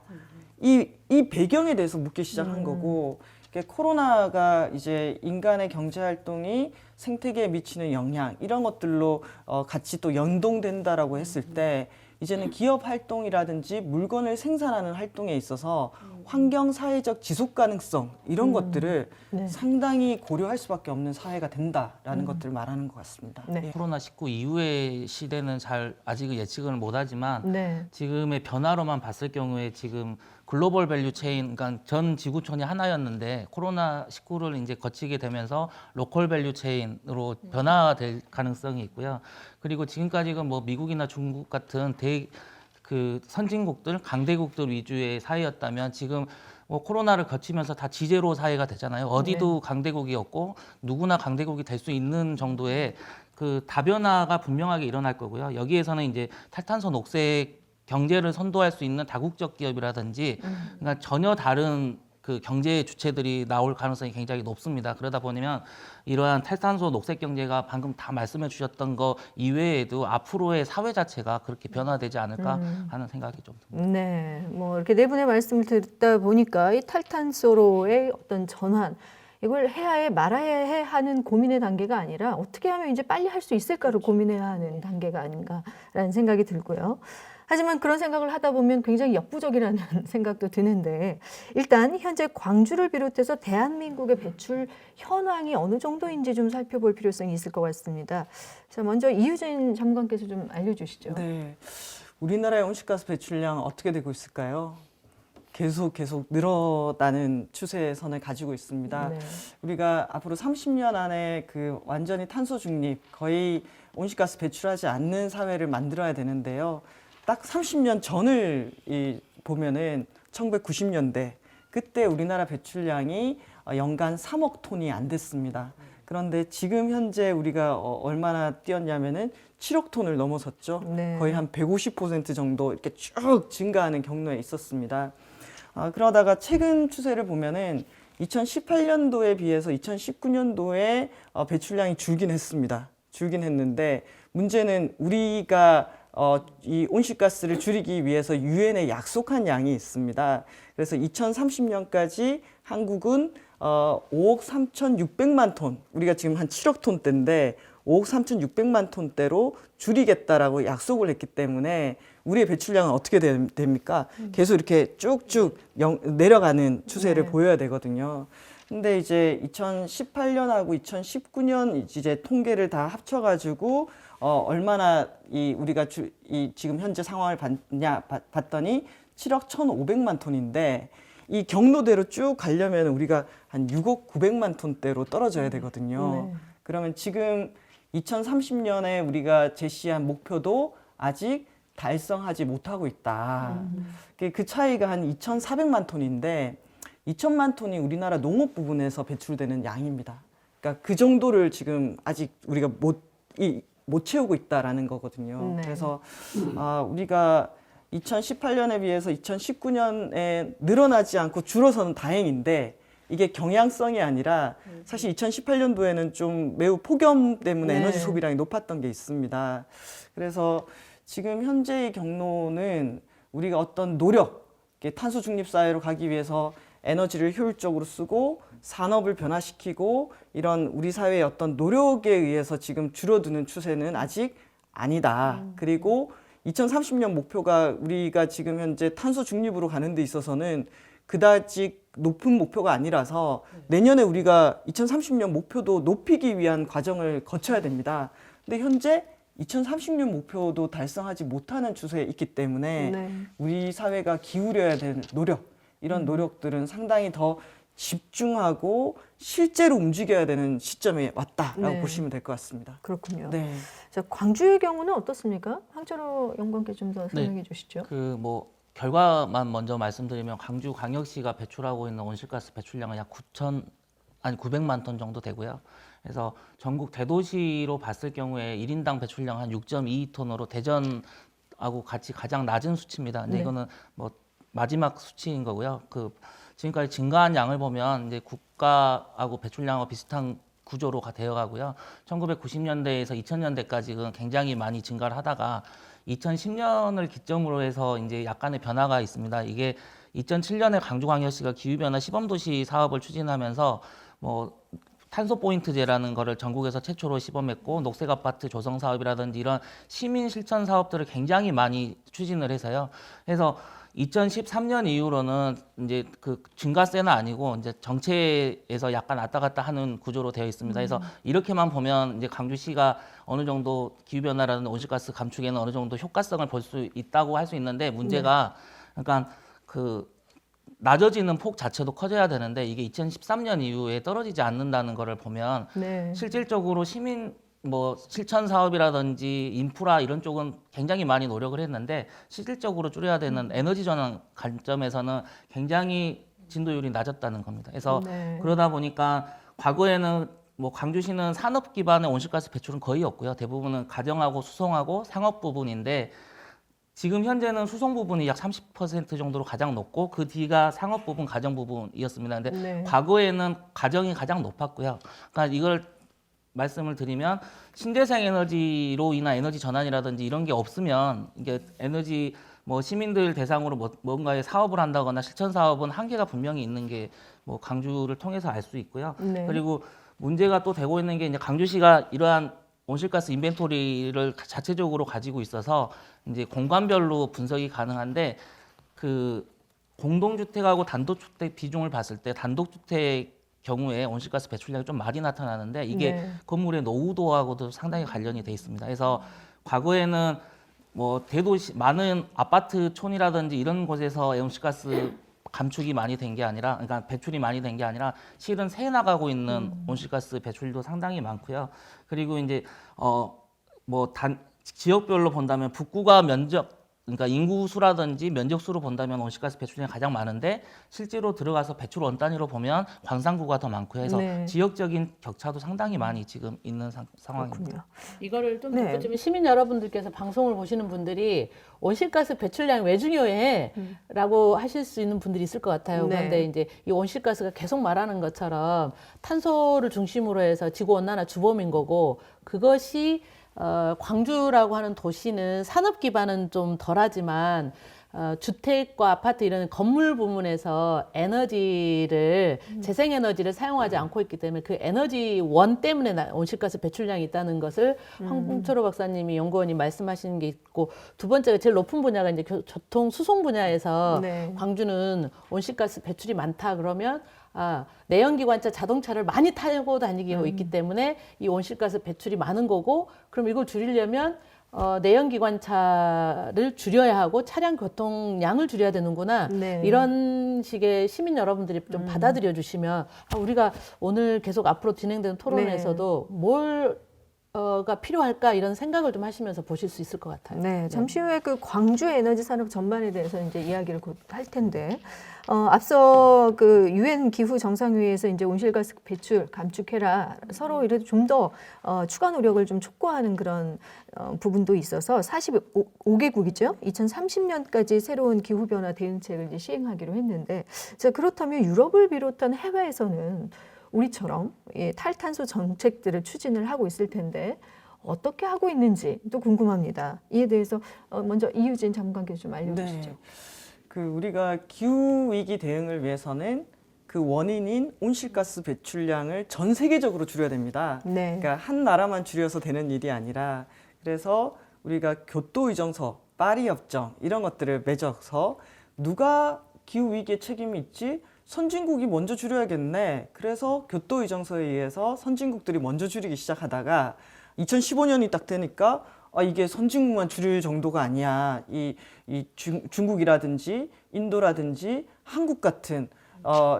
이 배경에 대해서 묻기 시작한 거고, 이게 코로나가 이제 인간의 경제 활동이 생태계에 미치는 영향 이런 것들로 같이 또 연동된다라고 했을 때 이제는 기업 활동이라든지 물건을 생산하는 활동에 있어서 환경 사회적 지속 가능성 이런 것들을 네. 상당히 고려할 수밖에 없는 사회가 된다라는 것들을 말하는 것 같습니다. 네. 예. 코로나19 이후의 시대는 잘 아직은 예측을 못하지만 네. 지금의 변화로만 봤을 경우에 지금 글로벌 밸류 체인, 그러니까 전 지구촌이 하나였는데 코로나19를 이제 거치게 되면서 로컬 밸류 체인으로 변화될 가능성이 있고요. 그리고 지금까지는 뭐 미국이나 중국 같은 그 선진국들, 강대국들 위주의 사회였다면 지금 뭐 코로나를 거치면서 다 지제로 사회가 되잖아요. 어디도 강대국이 없고 누구나 강대국이 될 수 있는 정도의 그 다변화가 분명하게 일어날 거고요. 여기에서는 이제 탈탄소 녹색 경제를 선도할 수 있는 다국적 기업이라든지 그러니까 전혀 다른 그 경제 주체들이 나올 가능성이 굉장히 높습니다. 그러다 보면 이러한 탈탄소 녹색 경제가 방금 다 말씀해 주셨던 거 이외에도 앞으로의 사회 자체가 그렇게 변화되지 않을까 하는 생각이 좀 듭니다. 네, 뭐 이렇게 네 분의 말씀을 듣다 보니까 이 탈탄소로의 어떤 전환, 이걸 해야 해 말아야 해 하는 고민의 단계가 아니라 어떻게 하면 이제 빨리 할 수 있을까를 고민해야 하는 단계가 아닌가라는 생각이 들고요. 하지만 그런 생각을 하다 보면 굉장히 역부족이라는 생각도 드는데, 일단 현재 광주를 비롯해서 대한민국의 배출 현황이 어느 정도인지 좀 살펴볼 필요성이 있을 것 같습니다. 자, 먼저 이유진 장관께서 좀 알려주시죠. 네, 우리나라의 온실가스 배출량 어떻게 되고 있을까요? 계속 늘어나는 추세선을 가지고 있습니다. 네. 우리가 앞으로 30년 안에 그 완전히 탄소 중립, 거의 온실가스 배출하지 않는 사회를 만들어야 되는데요. 딱 30년 전을 보면은 1990년대 그때 우리나라 배출량이 연간 3억 톤이 안 됐습니다. 그런데 지금 현재 우리가 얼마나 뛰었냐면은 7억 톤을 넘어섰죠. 네. 거의 한 150% 정도 이렇게 쭉 증가하는 경로에 있었습니다. 그러다가 최근 추세를 보면은 2018년도에 비해서 2019년도에 배출량이 줄긴 했습니다. 줄긴 했는데 문제는 우리가 이 온실가스를 줄이기 위해서 유엔에 약속한 양이 있습니다. 그래서 2030년까지 한국은 5억 3,600만 톤, 우리가 지금 한 7억 톤대인데 5억 3,600만 톤대로 줄이겠다라고 약속을 했기 때문에 우리의 배출량은 어떻게 됩니까? 계속 이렇게 쭉쭉 내려가는 추세를 네. 보여야 되거든요. 근데 이제 2018년하고 2019년 이제 통계를 다 합쳐가지고 얼마나 우리가 지금 현재 상황을 봤더니 7억 1,500만 톤인데 이 경로대로 쭉 가려면 우리가 한 6억 900만 톤대로 떨어져야 되거든요. 네. 그러면 지금 2030년에 우리가 제시한 목표도 아직 달성하지 못하고 있다. 그 차이가 한 2,400만 톤인데 2천만 톤이 우리나라 농업 부분에서 배출되는 양입니다. 그러니까 그 정도를 지금 아직 우리가 못 채우고 있다라는 거거든요. 네. 그래서 우리가 2018년에 비해서 2019년에 늘어나지 않고 줄어서는 다행인데 이게 경향성이 아니라 사실 2018년도에는 좀 매우 폭염 때문에 네. 에너지 소비량이 높았던 게 있습니다. 그래서 지금 현재의 경로는 우리가 어떤 노력, 탄소 중립 사회로 가기 위해서 에너지를 효율적으로 쓰고 산업을 변화시키고 이런 우리 사회의 어떤 노력에 의해서 지금 줄어드는 추세는 아직 아니다. 그리고 2030년 목표가 우리가 지금 현재 탄소 중립으로 가는 데 있어서는 그다지 높은 목표가 아니라서 내년에 우리가 2030년 목표도 높이기 위한 과정을 거쳐야 됩니다. 근데 현재 2030년 목표도 달성하지 못하는 추세에 있기 때문에 네. 우리 사회가 기울여야 될 노력, 이런 노력들은 상당히 더 집중하고 실제로 움직여야 되는 시점에 왔다라고 네. 보시면 될 것 같습니다. 그렇군요. 네. 자, 광주의 경우는 어떻습니까? 황철호 연구원께 좀 더 설명해 주시죠. 그 뭐 결과만 먼저 말씀드리면 광주광역시가 배출하고 있는 온실가스 배출량은 약 900만 톤 정도 되고요. 그래서 전국 대도시로 봤을 경우에 1인당 배출량 한 6.22톤으로 대전 미국하고 같이 가장 낮은 수치입니다. 근데 네. 이거는 뭐 마지막 수치인 거고요. 그 지금까지 증가한 양을 보면 이제 국가하고 배출량하고 비슷한 구조로 되어가고요. 1990년대에서 2000년대까지는 굉장히 많이 증가를 하다가 2010년을 기점으로 해서 이제 약간의 변화가 있습니다. 이게 2007년에 광주광역시가 기후변화 시범도시 사업을 추진하면서 뭐 탄소 포인트제라는 거를 전국에서 최초로 시범했고 녹색 아파트 조성 사업이라든지 이런 시민 실천 사업들을 굉장히 많이 추진을 해서요. 그래서 2013년 이후로는 이제 그 증가세는 아니고 이제 정체에서 약간 왔다 갔다 하는 구조로 되어 있습니다. 그래서 이렇게만 보면 이제 광주시가 어느 정도 기후변화라는 온실가스 감축에는 어느 정도 효과성을 볼 수 있다고 할 수 있는데 문제가 그러니까 그 낮아지는 폭 자체도 커져야 되는데 이게 2013년 이후에 떨어지지 않는다는 거를 보면 네. 실질적으로 시민 뭐 실천 사업이라든지 인프라 이런 쪽은 굉장히 많이 노력을 했는데 실질적으로 줄여야 되는 에너지 전환 관점에서는 굉장히 진도율이 낮았다는 겁니다. 그래서 네. 그러다 보니까 과거에는 뭐 광주시는 산업 기반의 온실가스 배출은 거의 없고요. 대부분은 가정하고 수송하고 상업 부분인데 지금 현재는 수송 부분이 약 30% 정도로 가장 높고 그 뒤가 상업 부분, 가정 부분이었습니다. 근데 네. 과거에는 가정이 가장 높았고요. 그러니까 이걸 말씀을 드리면 신재생 에너지로 인한 에너지 전환이라든지 이런 게 없으면 이게 에너지 뭐 시민들 대상으로 뭔가의 사업을 한다거나 실천 사업은 한계가 분명히 있는 게 뭐 광주를 통해서 알 수 있고요. 네. 그리고 문제가 또 되고 있는 게 이제 광주시가 이러한 온실가스 인벤토리를 자체적으로 가지고 있어서 이제 공간별로 분석이 가능한데 그 공동주택하고 단독주택 비중을 봤을 때 단독주택 경우에 온실가스 배출량이 좀 많이 나타나는데 이게 네. 건물의 노후도하고도 상당히 관련이 돼 있습니다. 그래서 과거에는 뭐 대도시 많은 아파트촌이라든지 이런 곳에서 온실가스 감축이 많이 된 게 아니라 그러니까 배출이 많이 된 게 아니라 실은 새 나가고 있는 온실가스 배출도 상당히 많고요. 그리고 이제 뭐 지역별로 본다면 북구가 면적 그러니까 인구수라든지 면적수로 본다면 온실가스 배출량이 가장 많은데 실제로 들어가서 배출 원 단위로 보면 광산구가 더 많고요. 해서 네. 지역적인 격차도 상당히 많이 지금 있는 상황입니다. 그렇군요. 이거를 좀 네. 덧붙이면 시민 여러분들께서 방송을 보시는 분들이 온실가스 배출량이 왜 중요해? 라고 하실 수 있는 분들이 있을 것 같아요. 네. 그런데 이제 이 온실가스가 계속 말하는 것처럼 탄소를 중심으로 해서 지구온난화 주범인 거고 그것이 광주라고 하는 도시는 산업 기반은 좀 덜하지만 주택과 아파트 이런 건물 부문에서 에너지를 재생에너지를 사용하지 않고 있기 때문에 그 에너지 원 때문에 온실가스 배출량이 있다는 것을 황철호 박사님이 연구원이 말씀하시는 게 있고 두 번째가 제일 높은 분야가 이제 교통 수송 분야에서 네. 광주는 온실가스 배출이 많다 그러면 내연기관차 자동차를 많이 타고 다니고 있기 때문에 이 온실가스 배출이 많은 거고 그럼 이걸 줄이려면 내연기관차를 줄여야 하고 차량 교통량을 줄여야 되는구나. 네. 이런 식의 시민 여러분들이 좀 받아들여 주시면 우리가 오늘 계속 앞으로 진행되는 토론에서도 가 필요할까 이런 생각을 좀 하시면서 보실 수 있을 것 같아요. 네, 잠시 후에 그 광주 에너지 산업 전반에 대해서 이제 이야기를 곧 할 텐데, 앞서 그 유엔 기후 정상회의에서 이제 온실가스 배출 감축해라 서로 이래도 좀 더 추가 노력을 좀 촉구하는 그런 부분도 있어서 45개국이죠. 2030년까지 새로운 기후 변화 대응책을 이제 시행하기로 했는데, 자 그렇다면 유럽을 비롯한 해외에서는 우리처럼 탈탄소 정책들을 추진을 하고 있을 텐데 어떻게 하고 있는지 또 궁금합니다. 이에 대해서 먼저 이유진 전문가께서 좀 알려주시죠. 네. 그 우리가 기후 위기 대응을 위해서는 그 원인인 온실가스 배출량을 전 세계적으로 줄여야 됩니다. 네. 그러니까 한 나라만 줄여서 되는 일이 아니라 그래서 우리가 교토 의정서, 파리 협정 이런 것들을 맺어서 누가 기후 위기에 책임이 있지? 선진국이 먼저 줄여야겠네. 그래서 교토 의정서에 의해서 선진국들이 먼저 줄이기 시작하다가 2015년이 딱 되니까 이게 선진국만 줄일 정도가 아니야. 중국이라든지 인도라든지 한국 같은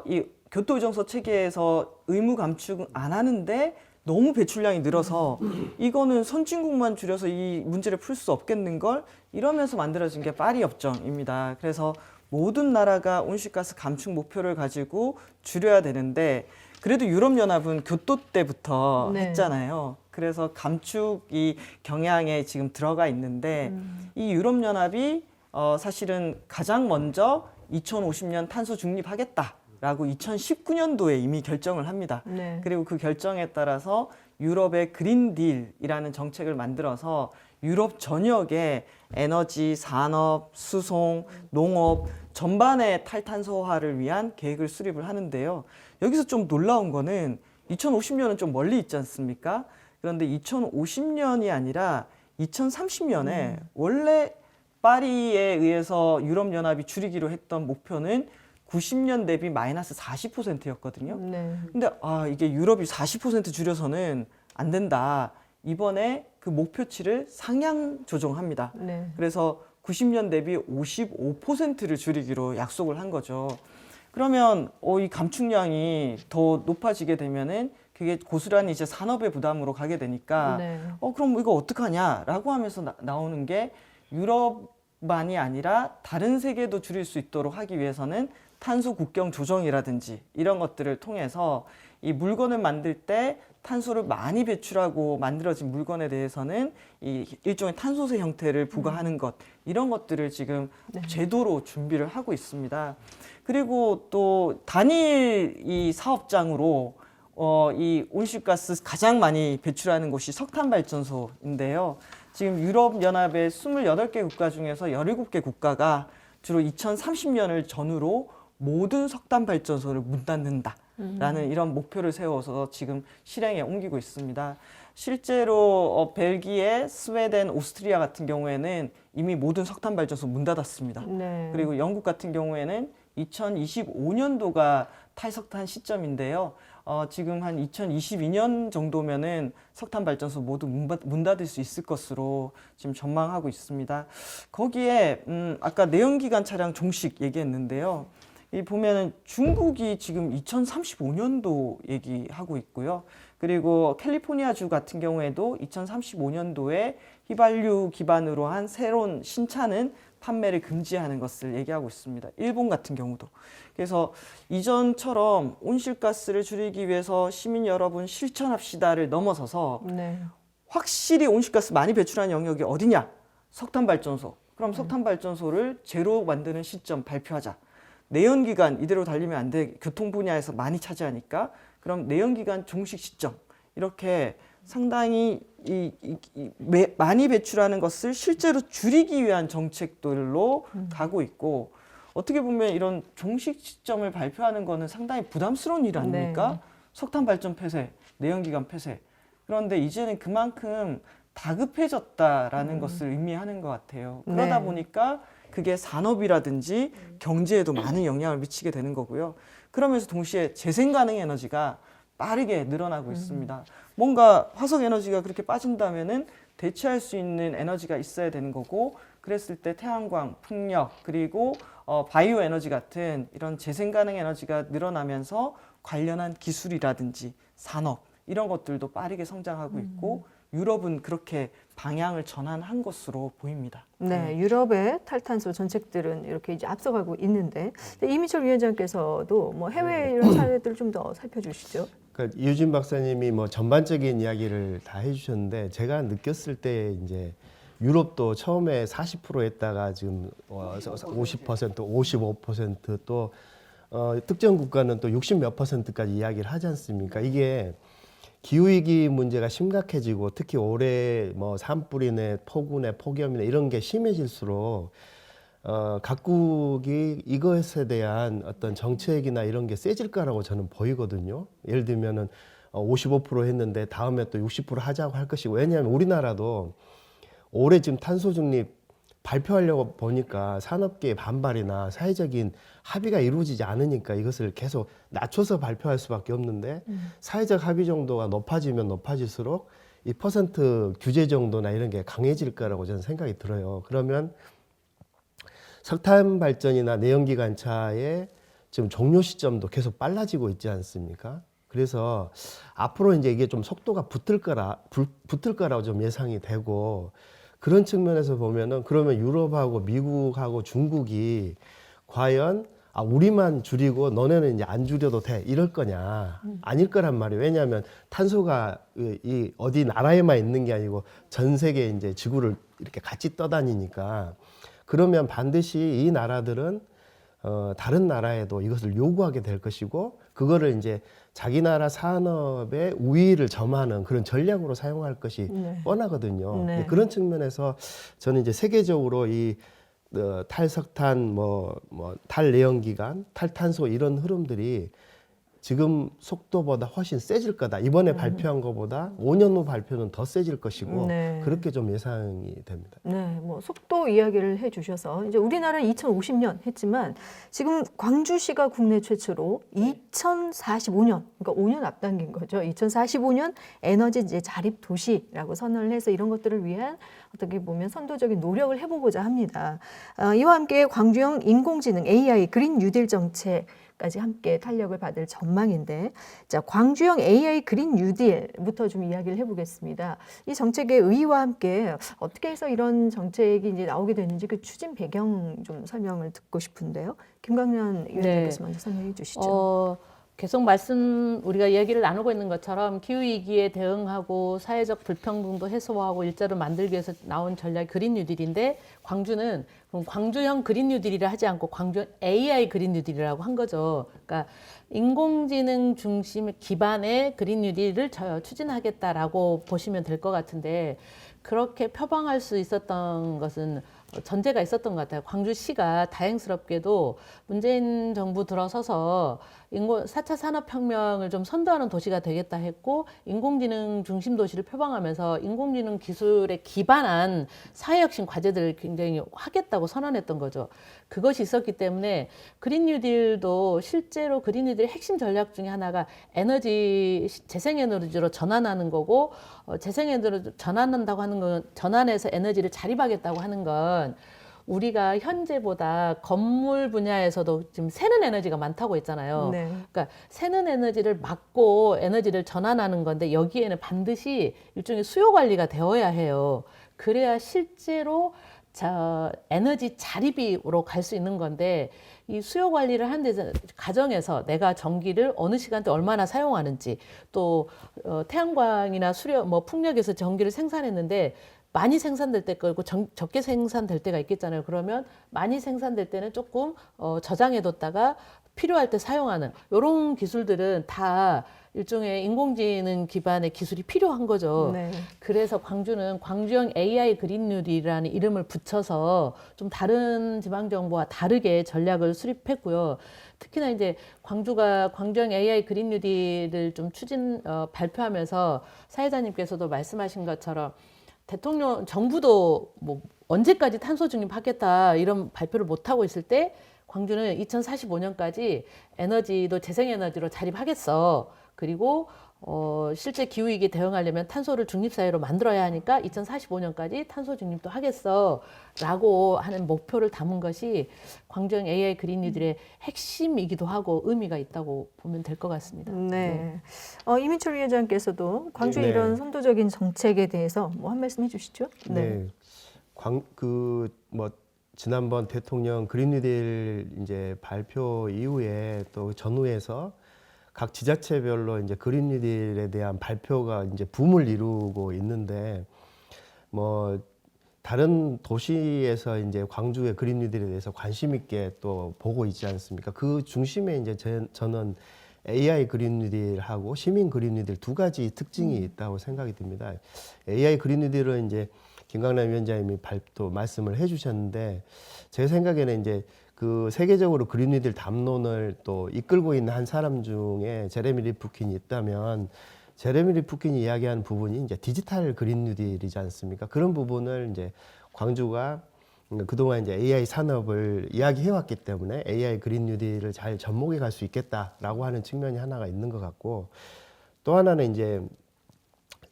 이 교토 의정서 체계에서 의무 감축 안 하는데 너무 배출량이 늘어서 이거는 선진국만 줄여서 이 문제를 풀 수 없겠는 걸 이러면서 만들어진 게 파리 협정입니다. 그래서 모든 나라가 온실가스 감축 목표를 가지고 줄여야 되는데 그래도 유럽연합은 교토 때부터 네. 했잖아요. 그래서 감축이 경향에 지금 들어가 있는데 이 유럽연합이 사실은 가장 먼저 2050년 탄소 중립하겠다라고 2019년도에 이미 결정을 합니다. 네. 그리고 그 결정에 따라서 유럽의 그린 딜이라는 정책을 만들어서 유럽 전역에 에너지, 산업, 수송, 농업 전반의 탈탄소화를 위한 계획을 수립을 하는데요. 여기서 좀 놀라운 거는 2050년은 좀 멀리 있지 않습니까? 그런데 2050년이 아니라 2030년에 원래 파리에 의해서 유럽연합이 줄이기로 했던 목표는 90년 대비 마이너스 40%였거든요. 네. 근데 이게 유럽이 40% 줄여서는 안 된다. 이번에 그 목표치를 상향 조정합니다. 네. 그래서 90년 대비 55%를 줄이기로 약속을 한 거죠. 그러면 이 감축량이 더 높아지게 되면은 그게 고스란히 이제 산업의 부담으로 가게 되니까 네. 그럼 이거 어떡하냐라고 하면서 나오는 게 유럽만이 아니라 다른 세계도 줄일 수 있도록 하기 위해서는 탄소 국경 조정이라든지 이런 것들을 통해서 이 물건을 만들 때 탄소를 많이 배출하고 만들어진 물건에 대해서는 이 일종의 탄소세 형태를 부과하는 것 이런 것들을 지금 제도로 준비를 하고 있습니다. 그리고 또 단일 이 사업장으로 이 온실가스 가장 많이 배출하는 곳이 석탄 발전소인데요. 지금 유럽연합의 28개 국가 중에서 17개 국가가 주로 2030년을 전후로 모든 석탄 발전소를 문 닫는다라는 이런 목표를 세워서 지금 실행에 옮기고 있습니다. 실제로 벨기에, 스웨덴, 오스트리아 같은 경우에는 이미 모든 석탄 발전소 문 닫았습니다. 네. 그리고 영국 같은 경우에는 2025년도가 탈석탄 시점인데요. 지금 한 2022년 정도면은 석탄 발전소 모두 문 닫을 수 있을 것으로 지금 전망하고 있습니다. 거기에 아까 내연기관 차량 종식 얘기했는데요. 이 보면은 중국이 지금 2035년도 얘기하고 있고요. 그리고 캘리포니아주 같은 경우에도 2035년도에 휘발유 기반으로 한 새로운 신차는 판매를 금지하는 것을 얘기하고 있습니다. 일본 같은 경우도. 그래서 이전처럼 온실가스를 줄이기 위해서 시민 여러분 실천합시다를 넘어서서 네. 확실히 온실가스 많이 배출하는 영역이 어디냐? 석탄 발전소. 그럼 석탄 발전소를 제로 만드는 시점 발표하자. 내연기관 이대로 달리면 안 돼. 교통 분야에서 많이 차지하니까. 그럼 내연기관 종식 시점. 이렇게 상당히 많이 배출하는 것을 실제로 줄이기 위한 정책들로 가고 있고 어떻게 보면 이런 종식 시점을 발표하는 거는 상당히 부담스러운 일 아닙니까? 네. 석탄 발전 폐쇄, 내연기관 폐쇄. 그런데 이제는 그만큼 다급해졌다라는 것을 의미하는 것 같아요. 그러다 네. 보니까 그게 산업이라든지 경제에도 많은 영향을 미치게 되는 거고요. 그러면서 동시에 재생 가능 에너지가 빠르게 늘어나고 있습니다. 뭔가 화석 에너지가 그렇게 빠진다면은 대체할 수 있는 에너지가 있어야 되는 거고, 그랬을 때 태양광, 풍력, 그리고 바이오 에너지 같은 이런 재생 가능 에너지가 늘어나면서 관련한 기술이라든지 산업 이런 것들도 빠르게 성장하고 있고 유럽은 그렇게 방향을 전환한 것으로 보입니다. 네, 유럽의 탈탄소 정책들은 이렇게 이제 앞서가고 있는데 이미철 위원장께서도 뭐 해외 이런 사례들을 좀 더 살펴주시죠. 그러니까 이유진 박사님이 뭐 전반적인 이야기를 다 해주셨는데 제가 느꼈을 때 이제 유럽도 처음에 40% 했다가 지금 50%, 55%또 특정 국가는 또 60 몇 %까지 이야기를 하지 않습니까? 이게 기후위기 문제가 심각해지고 특히 올해 뭐 산불이네 폭우네 폭염이네 이런 게 심해질수록 각국이 이것에 대한 어떤 정책이나 이런 게 세질 거라고 저는 보이거든요. 예를 들면은 55% 했는데 다음에 또 60% 하자고 할 것이고, 왜냐하면 우리나라도 올해 지금 탄소 중립 발표하려고 보니까 산업계의 반발이나 사회적인 합의가 이루어지지 않으니까 이것을 계속 낮춰서 발표할 수밖에 없는데 사회적 합의 정도가 높아지면 높아질수록 이 퍼센트 규제 정도나 이런 게 강해질 거라고 저는 생각이 들어요. 그러면 석탄 발전이나 내연기관차의 지금 종료 시점도 계속 빨라지고 있지 않습니까? 그래서 앞으로 이제 이게 좀 속도가 붙을 거라고 좀 예상이 되고, 그런 측면에서 보면은 그러면 유럽하고 미국하고 중국이 과연 우리만 줄이고 너네는 이제 안 줄여도 돼 이럴 거냐? 아닐 거란 말이에요. 왜냐하면 탄소가 이 어디 나라에만 있는 게 아니고 전 세계 이제 지구를 이렇게 같이 떠다니니까 그러면 반드시 이 나라들은 다른 나라에도 이것을 요구하게 될 것이고 그거를 이제 자기 나라 산업의 우위를 점하는 그런 전략으로 사용할 것이 네. 뻔하거든요. 네. 그런 측면에서 저는 이제 세계적으로 이 탈석탄, 탈내연기관, 탈탄소 이런 흐름들이 지금 속도보다 훨씬 세질 거다. 이번에 발표한 것보다 5년 후 발표는 더 세질 것이고 네. 그렇게 좀 예상이 됩니다. 네, 뭐 속도 이야기를 해주셔서 이제 우리나라는 2050년 했지만 지금 광주시가 국내 최초로 2045년, 그러니까 5년 앞당긴 거죠. 2045년 에너지 이제 자립 도시라고 선언을 해서 이런 것들을 위한 어떻게 보면 선도적인 노력을 해보고자 합니다. 이와 함께 광주형 인공지능 AI 그린 뉴딜 정책까지 함께 탄력을 받을 전망인데, 자, 광주형 AI 그린 뉴딜부터 좀 이야기를 해보겠습니다. 이 정책의 의의와 함께 어떻게 해서 이런 정책이 이제 나오게 됐는지 그 추진 배경 좀 설명을 듣고 싶은데요. 김광현 위원님께서 먼저 설명해 주시죠. 계속 우리가 이야기를 나누고 있는 것처럼 기후위기에 대응하고 사회적 불평등도 해소하고 일자로 만들기 위해서 나온 전략이 그린 뉴딜인데 광주는 그럼 광주형 그린 뉴딜이라 하지 않고 광주 AI 그린 뉴딜이라고 한 거죠. 그러니까 인공지능 중심 기반의 그린 뉴딜을 추진하겠다라고 보시면 될 것 같은데 그렇게 표방할 수 있었던 것은 전제가 있었던 것 같아요. 광주시가 다행스럽게도 문재인 정부 들어서서 4차 산업혁명을 좀 선도하는 도시가 되겠다 했고 인공지능 중심 도시를 표방하면서 인공지능 기술에 기반한 사회혁신 과제들을 굉장히 하겠다고 선언했던 거죠. 그것이 있었기 때문에 그린 뉴딜도 실제로 그린 뉴딜의 핵심 전략 중에 하나가 재생에너지로 전환하는 거고 재생에너지로 전환한다고 하는 건 전환해서 에너지를 자립하겠다고 하는 건 우리가 현재보다 건물 분야에서도 지금 새는 에너지가 많다고 했잖아요. 네. 그러니까 새는 에너지를 막고 에너지를 전환하는 건데 여기에는 반드시 일종의 수요 관리가 되어야 해요. 그래야 실제로 에너지 자립으로 갈 수 있는 건데 이 수요 관리를 하는 데서 가정에서 내가 전기를 어느 시간대 얼마나 사용하는지 또 태양광이나 풍력에서 전기를 생산했는데 많이 생산될 때 거고 적게 생산될 때가 있겠잖아요. 그러면 많이 생산될 때는 조금 저장해뒀다가 필요할 때 사용하는 이런 기술들은 다 일종의 인공지능 기반의 기술이 필요한 거죠. 네. 그래서 광주는 광주형 AI 그린 뉴딜이라는 이름을 붙여서 좀 다른 지방정부와 다르게 전략을 수립했고요. 특히나 이제 광주가 광주형 AI 그린 뉴딜을 좀 발표하면서 사회자님께서도 말씀하신 것처럼 정부도 뭐 언제까지 탄소 중립하겠다 이런 발표를 못 하고 있을 때 광주는 2045년까지 에너지도 재생에너지로 자립하겠어. 그리고 실제 기후위기에 대응하려면 탄소를 중립사회로 만들어야 하니까 2045년까지 탄소 중립도 하겠어 라고 하는 목표를 담은 것이 광주형 AI 그린 뉴딜의 핵심이기도 하고 의미가 있다고 보면 될 것 같습니다. 네. 이민철 위원장께서도 광주의 네. 이런 선도적인 정책에 대해서 뭐 한 말씀 해주시죠. 네. 지난번 대통령 그린 뉴딜 이제 발표 이후에 또 전후에서 각 지자체별로 이제 그린 뉴딜에 대한 발표가 이제 붐을 이루고 있는데 다른 도시에서 이제 광주의 그린 뉴딜에 대해서 관심 있게 또 보고 있지 않습니까? 그 중심에 이제 저는 AI 그린 뉴딜하고 시민 그린 뉴딜 두 가지 특징이 있다고 생각이 듭니다. AI 그린 뉴딜은 이제 김강남 위원장님이 또 말씀을 해주셨는데 제 생각에는 이제 그 세계적으로 그린 뉴딜 담론을 또 이끌고 있는 한 사람 중에 제레미 리프킨이 있다면 제레미 리프킨이 이야기하는 부분이 이제 디지털 그린 뉴딜이지 않습니까? 그런 부분을 이제 광주가 그동안 이제 AI 산업을 이야기해왔기 때문에 AI 그린 뉴딜을 잘 접목해 갈 수 있겠다라고 하는 측면이 하나가 있는 것 같고 또 하나는 이제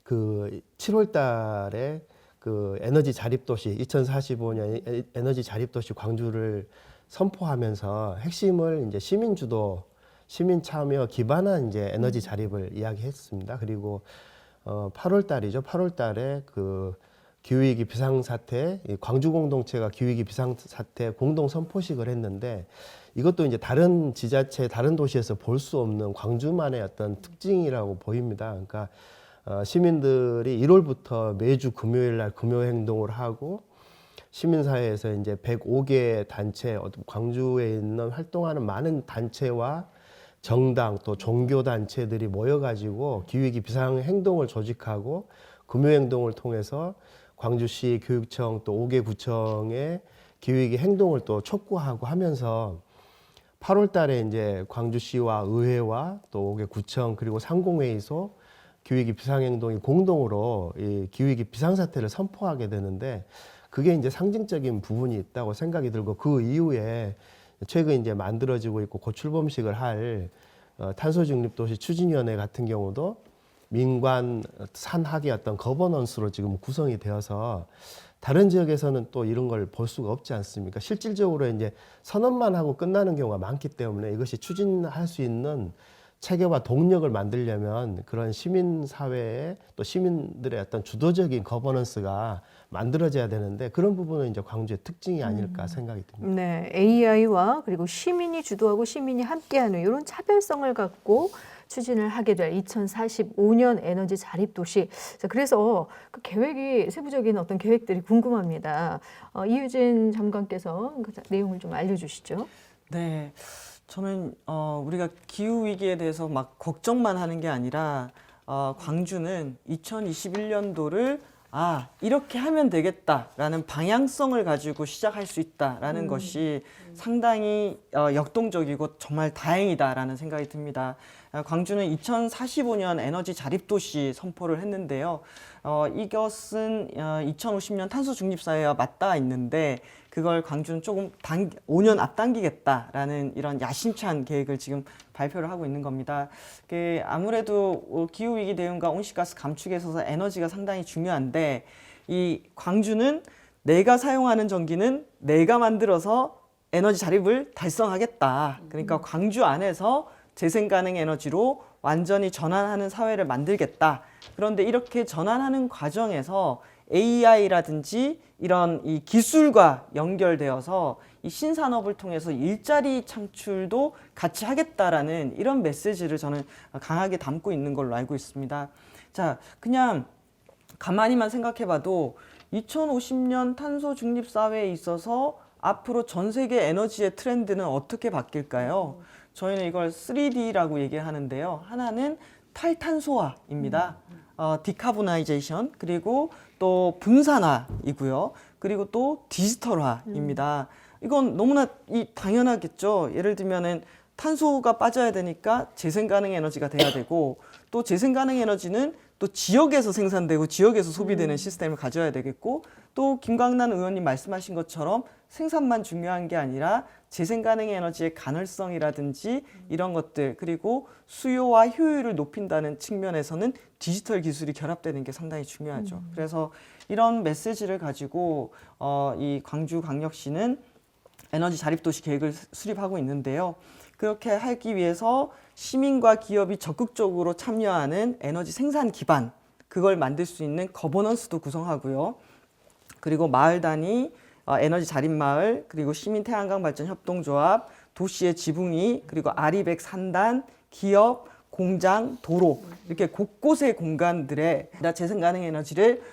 그 7월 달에 그 에너지 자립도시 2045년 에너지 자립도시 광주를 선포하면서 핵심을 이제 시민주도, 시민 참여 기반한 이제 에너지 자립을 이야기했습니다. 그리고 8월 달이죠. 8월 달에 그 기후위기 비상사태, 광주 공동체가 기후위기 비상사태 공동 선포식을 했는데 이것도 이제 다른 지자체, 다른 도시에서 볼 수 없는 광주만의 어떤 특징이라고 보입니다. 그러니까 시민들이 1월부터 매주 금요일 날 금요 행동을 하고 시민사회에서 이제 105개 단체, 광주에 있는 활동하는 많은 단체와 정당 또 종교 단체들이 모여가지고 기후위기 비상 행동을 조직하고 금요 행동을 통해서 광주시 교육청 또 5개 구청의 기후위기 행동을 또 촉구하고 하면서 8월 달에 이제 광주시와 의회와 또 5개 구청 그리고 상공회의소 기후위기 비상행동이 공동으로 이 기후위기 비상사태를 선포하게 되는데 그게 이제 상징적인 부분이 있다고 생각이 들고 그 이후에 최근 이제 만들어지고 있고 곧 출범식을 할 탄소중립도시 추진위원회 같은 경우도 민관 산학의 어떤 거버넌스로 지금 구성이 되어서 다른 지역에서는 또 이런 걸 볼 수가 없지 않습니까? 실질적으로 이제 선언만 하고 끝나는 경우가 많기 때문에 이것이 추진할 수 있는 체계와 동력을 만들려면 그런 시민사회에 또 시민들의 어떤 주도적인 거버넌스가 만들어져야 되는데 그런 부분은 이제 광주의 특징이 아닐까 생각이 듭니다. 네, AI와 그리고 시민이 주도하고 시민이 함께하는 이런 차별성을 갖고 추진을 하게 될 2045년 에너지 자립도시. 자, 그래서 그 계획이 세부적인 어떤 계획들이 궁금합니다. 이유진 장관께서 그 내용을 좀 알려주시죠. 네, 저는 우리가 기후 위기에 대해서 막 걱정만 하는 게 아니라 광주는 2021년도를 이렇게 하면 되겠다라는 방향성을 가지고 시작할 수 있다라는 것이 상당히 역동적이고 정말 다행이다라는 생각이 듭니다. 광주는 2045년 에너지 자립도시 선포를 했는데요. 이것은 2050년 탄소 중립 사회와 맞닿아 있는데 그걸 광주는 조금 5년 앞당기겠다라는 이런 야심찬 계획을 지금 발표를 하고 있는 겁니다. 아무래도 기후위기 대응과 온실가스 감축에 있어서 에너지가 상당히 중요한데 이 광주는 내가 사용하는 전기는 내가 만들어서 에너지 자립을 달성하겠다. 그러니까 광주 안에서 재생 가능 에너지로 완전히 전환하는 사회를 만들겠다. 그런데 이렇게 전환하는 과정에서 AI라든지 이런 이 기술과 연결되어서 이 신산업을 통해서 일자리 창출도 같이 하겠다라는 이런 메시지를 저는 강하게 담고 있는 걸로 알고 있습니다. 자, 그냥 가만히만 생각해봐도 2050년 탄소 중립 사회에 있어서 앞으로 전 세계 에너지의 트렌드는 어떻게 바뀔까요? 저희는 이걸 3D라고 얘기하는데요. 하나는 탈탄소화입니다. 디카보나이제이션 그리고 또 분산화이고요. 그리고 또 디지털화입니다. 이건 너무나 당연하겠죠. 예를 들면은 탄소가 빠져야 되니까 재생 가능 에너지가 돼야 되고 또 재생 가능 에너지는 또 지역에서 생산되고 지역에서 소비되는 시스템을 가져야 되겠고 또 김광란 의원님 말씀하신 것처럼 생산만 중요한 게 아니라 재생 가능 에너지의 가능성이라든지 이런 것들 그리고 수요와 효율을 높인다는 측면에서는 디지털 기술이 결합되는 게 상당히 중요하죠. 그래서 이런 메시지를 가지고 이 광주광역시는 에너지 자립도시 계획을 수립하고 있는데요. 그렇게 하기 위해서 시민과 기업이 적극적으로 참여하는 에너지 생산 기반 그걸 만들 수 있는 거버넌스도 구성하고요. 그리고 마을 단위 에너지 자립마을 그리고 시민 태양광 발전 협동조합 도시의 지붕위 그리고 아리백 산단 기업 공장 도로 이렇게 곳곳의 공간들에 재생 가능 에너지를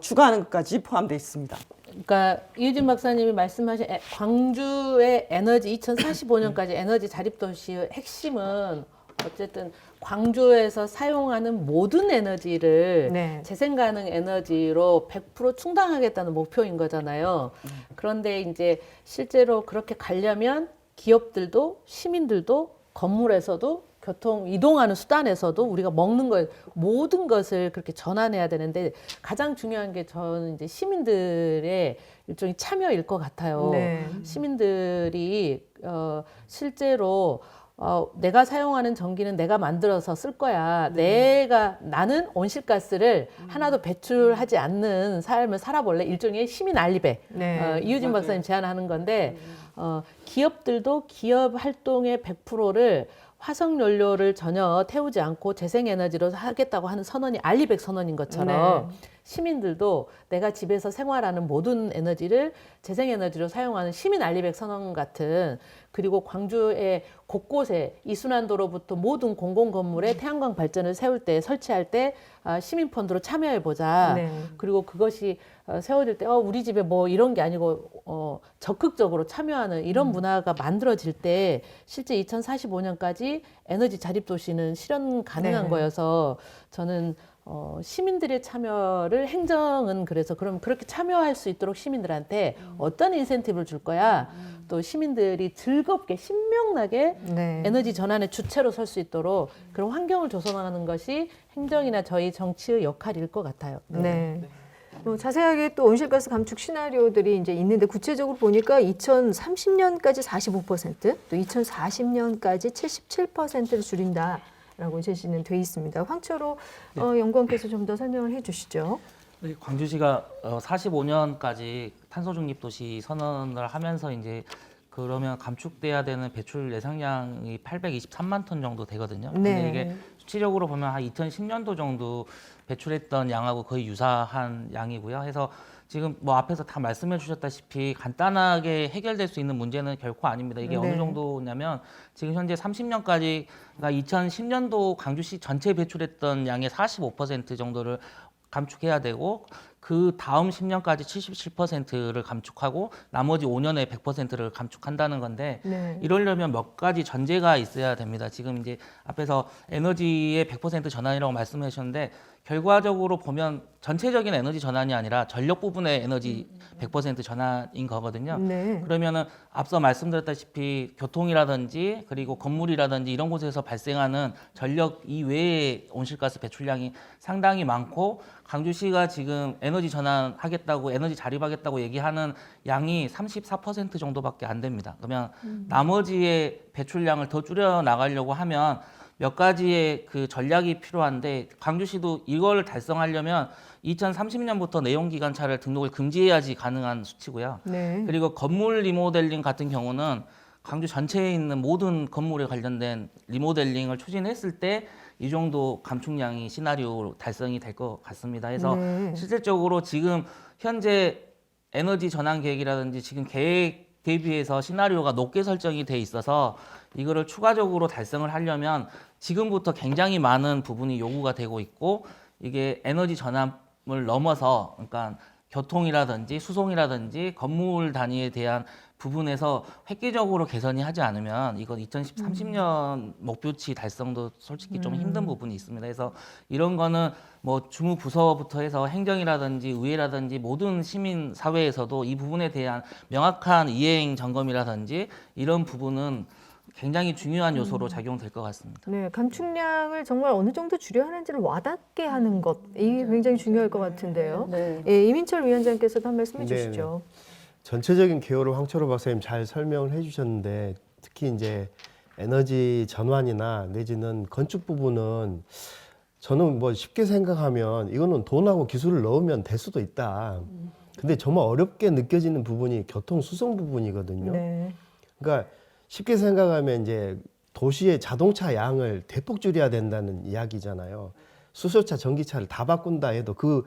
추가하는 것까지 포함되어 있습니다. 그러니까 이유진 박사님이 말씀하신 광주의 에너지 2045년까지 에너지 자립도시의 핵심은 어쨌든 광주에서 사용하는 모든 에너지를 네. 재생 가능 에너지로 100% 충당하겠다는 목표인 거잖아요. 그런데 이제 실제로 그렇게 가려면 기업들도 시민들도 건물에서도 교통 이동하는 수단에서도 우리가 먹는 것 모든 것을 그렇게 전환해야 되는데 가장 중요한 게 저는 이제 시민들의 일종의 참여일 것 같아요. 네. 시민들이 실제로 내가 사용하는 전기는 내가 만들어서 쓸 거야. 나는 온실가스를 하나도 배출하지 않는 삶을 살아볼래. 일종의 시민 알리베. 네. 이유진 박사님 제안하는 건데 기업들도 기업 활동의 100%를 화석 연료를 전혀 태우지 않고 재생에너지로 하겠다고 하는 선언이 알리백 선언인 것처럼 시민들도 내가 집에서 생활하는 모든 에너지를 재생에너지로 사용하는 시민 알리백 선언 같은, 그리고 광주의 곳곳에 이순환도로부터 모든 공공 건물에 태양광 발전을 세울 때 설치할 때 시민 펀드로 참여해 보자. 네. 그리고 그것이 세워질 때 우리 집에 뭐 이런 게 아니고 적극적으로 참여하는 이런 문화가 만들어질 때 실제 2045년까지 에너지 자립 도시는 실현 가능한 네. 거여서 저는 시민들의 참여를, 행정은 그래서 그럼 그렇게 참여할 수 있도록 시민들한테 어떤 인센티브를 줄 거야? 또 시민들이 즐겁게 신명나게 네. 에너지 전환의 주체로 설 수 있도록 그런 환경을 조성하는 것이 행정이나 저희 정치의 역할일 것 같아요. 네. 자세하게 또 온실가스 감축 시나리오들이 이제 있는데 구체적으로 보니까 2030년까지 45%, 또 2040년까지 77%를 줄인다라고 제시는 돼 있습니다. 황철호 연구원께서 좀 더 설명을 해주시죠. 네, 광주시가 45년까지 탄소 중립 도시 선언을 하면서 이제 그러면 감축돼야 되는 배출 예상량이 823만 톤 정도 되거든요. 근데 네. 이게 수치적으로 보면 한 2010년도 정도 배출했던 양하고 거의 유사한 양이고요. 해서 지금 뭐 앞에서 다 말씀해 주셨다시피 간단하게 해결될 수 있는 문제는 결코 아닙니다. 이게 네. 어느 정도냐면 지금 현재 30년까지, 그러니까 2010년도 광주시 전체 배출했던 양의 45% 정도를 감축해야 되고, 그 다음 10년까지 77%를 감축하고 나머지 5년에 100%를 감축한다는 건데, 네. 이러려면 몇 가지 전제가 있어야 됩니다. 지금 이제 앞에서 에너지의 100% 전환이라고 말씀해 주셨는데, 결과적으로 보면 전체적인 에너지 전환이 아니라 전력 부분의 에너지 100% 전환인 거거든요. 네. 그러면은 앞서 말씀드렸다시피 교통이라든지 그리고 건물이라든지 이런 곳에서 발생하는 전력 이외의 온실가스 배출량이 상당히 많고, 광주시가 지금 에너지 전환하겠다고, 에너지 자립하겠다고 얘기하는 양이 34% 정도밖에 안 됩니다. 그러면 나머지의 배출량을 더 줄여 나가려고 하면 몇 가지의 그 전략이 필요한데, 광주시도 이걸 달성하려면 2030년부터 내연기관차를 등록을 금지해야지 가능한 수치고요. 네. 그리고 건물 리모델링 같은 경우는 광주 전체에 있는 모든 건물에 관련된 리모델링을 추진했을 때 이 정도 감축량이 시나리오 달성이 될 것 같습니다. 해서 네. 실질적으로 지금 현재 에너지 전환 계획이라든지 지금 계획 대비해서 시나리오가 높게 설정이 돼 있어서 이거를 추가적으로 달성을 하려면 지금부터 굉장히 많은 부분이 요구가 되고 있고, 이게 에너지 전환을 넘어서, 그러니까 교통이라든지 수송이라든지 건물 단위에 대한 부분에서 획기적으로 개선이 하지 않으면 이건 2030년 목표치 달성도 솔직히 좀 힘든 부분이 있습니다. 그래서 이런 거는 뭐 주무 부서부터 해서 행정이라든지 의회라든지 모든 시민 사회에서도 이 부분에 대한 명확한 이행 점검이라든지 이런 부분은 굉장히 중요한 요소로 작용될 것 같습니다. 네, 감축량을 정말 어느 정도 줄여야 하는지를 와닿게 하는 것, 이게 굉장히 중요할 것 같은데요. 네. 예, 이민철 위원장께서도 한 말씀 네, 해주시죠. 전체적인 개요를 황철호 박사님 잘 설명을 해주셨는데, 특히 이제 에너지 전환이나 내지는 건축 부분은 저는 뭐 쉽게 생각하면 이거는 돈하고 기술을 넣으면 될 수도 있다. 근데 정말 어렵게 느껴지는 부분이 교통 수송 부분이거든요. 네. 그러니까 쉽게 생각하면 이제 도시의 자동차 양을 대폭 줄여야 된다는 이야기잖아요. 수소차, 전기차를 다 바꾼다 해도 그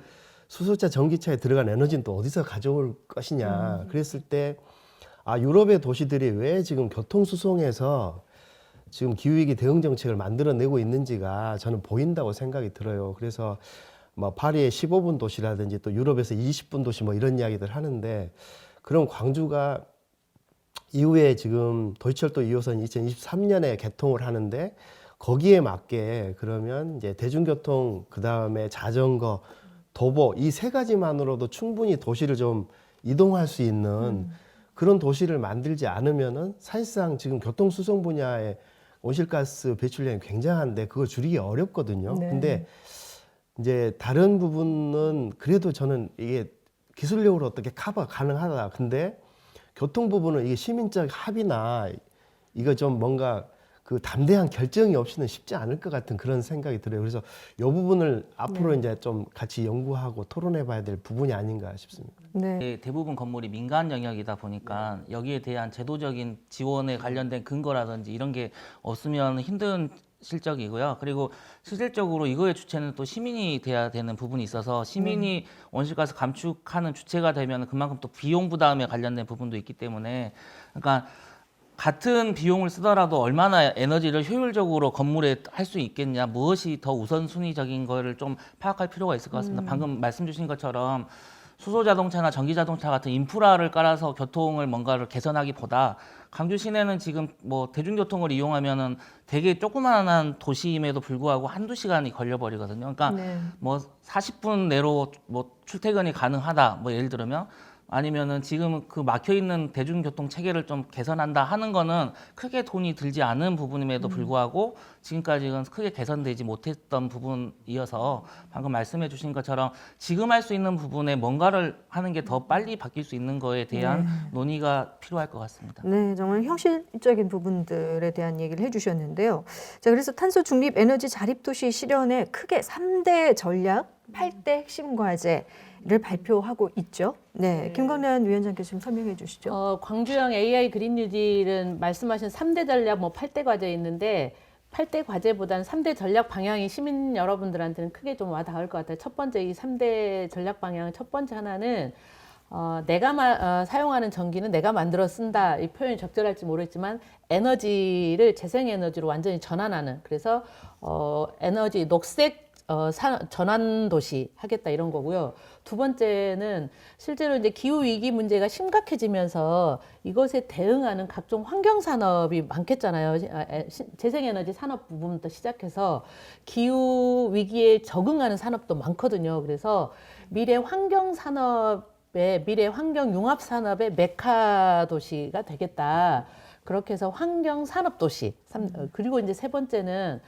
수소차, 전기차에 들어간 에너지는 또 어디서 가져올 것이냐. 그랬을 때, 유럽의 도시들이 왜 지금 교통수송에서 지금 기후위기 대응 정책을 만들어내고 있는지가 저는 보인다고 생각이 들어요. 그래서 뭐 파리의 15분 도시라든지 또 유럽에서 20분 도시 뭐 이런 이야기들 하는데, 그럼 광주가 이후에 지금 도시철도 2호선 2023년에 개통을 하는데, 거기에 맞게 그러면 이제 대중교통, 그 다음에 자전거, 도보 이 세 가지만으로도 충분히 도시를 좀 이동할 수 있는 그런 도시를 만들지 않으면은 사실상 지금 교통수송 분야의 온실가스 배출량이 굉장한데 그걸 줄이기 어렵거든요. 네. 근데 이제 다른 부분은 그래도 저는 이게 기술력으로 어떻게 커버 가능하다. 근데 교통 부분은 이게 시민적 합의나 이거 좀 뭔가 그 담대한 결정이 없이는 쉽지 않을 것 같은 그런 생각이 들어요. 그래서 이 부분을 앞으로 이제 좀 같이 연구하고 토론해 봐야 될 부분이 아닌가 싶습니다. 네. 대부분 건물이 민간 영역이다 보니까 여기에 대한 제도적인 지원에 관련된 근거라든지 이런 게 없으면 힘든 실적이고요. 그리고 실질적으로 이거의 주체는 또 시민이 돼야 되는 부분이 있어서 시민이 온실가스 감축하는 주체가 되면 그만큼 또 비용 부담에 관련된 부분도 있기 때문에 그러니까 같은 비용을 쓰더라도 얼마나 에너지를 효율적으로 건물에 할 수 있겠냐, 무엇이 더 우선순위적인 거를 좀 파악할 필요가 있을 것 같습니다. 방금 말씀 주신 것처럼 수소 자동차나 전기 자동차 같은 인프라를 깔아서 교통을 뭔가를 개선하기보다 광주 시내는 지금 뭐 대중교통을 이용하면은 되게 조그마한 도시임에도 불구하고 한두 시간이 걸려버리거든요. 그러니까 네. 뭐 40분 내로 뭐 출퇴근이 가능하다, 뭐 예를 들면 아니면은 지금 그 막혀 있는 대중교통 체계를 좀 개선한다 하는 거는 크게 돈이 들지 않은 부분임에도 불구하고 지금까지는 크게 개선되지 못했던 부분이어서 방금 말씀해 주신 것처럼 지금 할 수 있는 부분에 뭔가를 하는 게 더 빨리 바뀔 수 있는 거에 대한 논의가 필요할 것 같습니다. 네, 정말 현실적인 부분들에 대한 얘기를 해주셨는데요. 자, 그래서 탄소 중립 에너지 자립 도시 실현에 크게 3대 전략, 8대 핵심 과제를 발표하고 있죠. 네, 김광란 위원장께서 좀 설명해 주시죠. 광주형 AI 그린 뉴딜은 말씀하신 3대 전략, 뭐 8대 과제 있는데 8대 과제보다는 3대 전략 방향이 시민 여러분들한테는 크게 좀 와닿을 것 같아요. 첫 번째 이 3대 전략 방향 첫 번째 하나는 내가 사용하는 전기는 내가 만들어 쓴다. 이 표현이 적절할지 모르겠지만 에너지를 재생에너지로 완전히 전환하는, 그래서 에너지 녹색 전환 도시 하겠다 이런 거고요. 두 번째는 실제로 이제 기후 위기 문제가 심각해지면서 이것에 대응하는 각종 환경 산업이 많겠잖아요. 재생에너지 산업 부분부터 시작해서 기후 위기에 적응하는 산업도 많거든요. 그래서 미래 환경 산업의 미래 환경 융합 산업의 메카 도시가 되겠다. 그렇게 해서 환경 산업 도시. 그리고 이제 세 번째는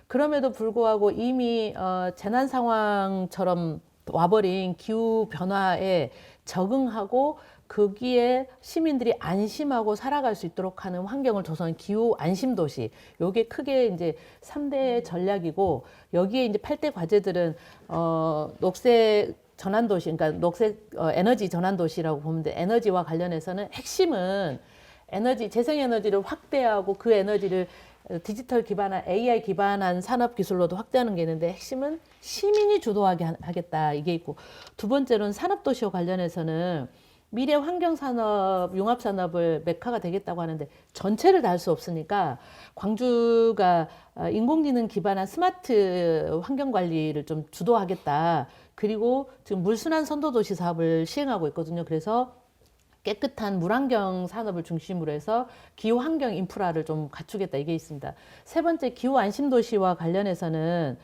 그럼에도 불구하고 이미 재난 상황처럼 와버린 기후 변화에 적응하고 거기에 시민들이 안심하고 살아갈 수 있도록 하는 환경을 조성한 기후 안심 도시. 요게 크게 이제 3대 전략이고, 여기에 이제 8대 과제들은 녹색 전환 도시, 그러니까 녹색 에너지 전환 도시라고 보면 돼. 에너지와 관련해서는 핵심은 에너지 재생에너지를 확대하고 그 에너지를 디지털 기반한 AI 기반한 산업 기술로도 확대하는 게 있는데, 핵심은 시민이 주도하게 하겠다 이게 있고, 두 번째로는 산업 도시와 관련해서는 미래 환경 산업 융합 산업을 메카가 되겠다고 하는데 전체를 다 할 수 없으니까 광주가 인공지능 기반한 스마트 환경 관리를 좀 주도하겠다. 그리고 지금 물순환 선도 도시 사업을 시행하고 있거든요. 그래서 깨끗한 물환경 산업을 중심으로 해서 기후 환경 인프라를 좀 갖추겠다 이게 있습니다. 세 번째 기후 안심 도시와 관련해서는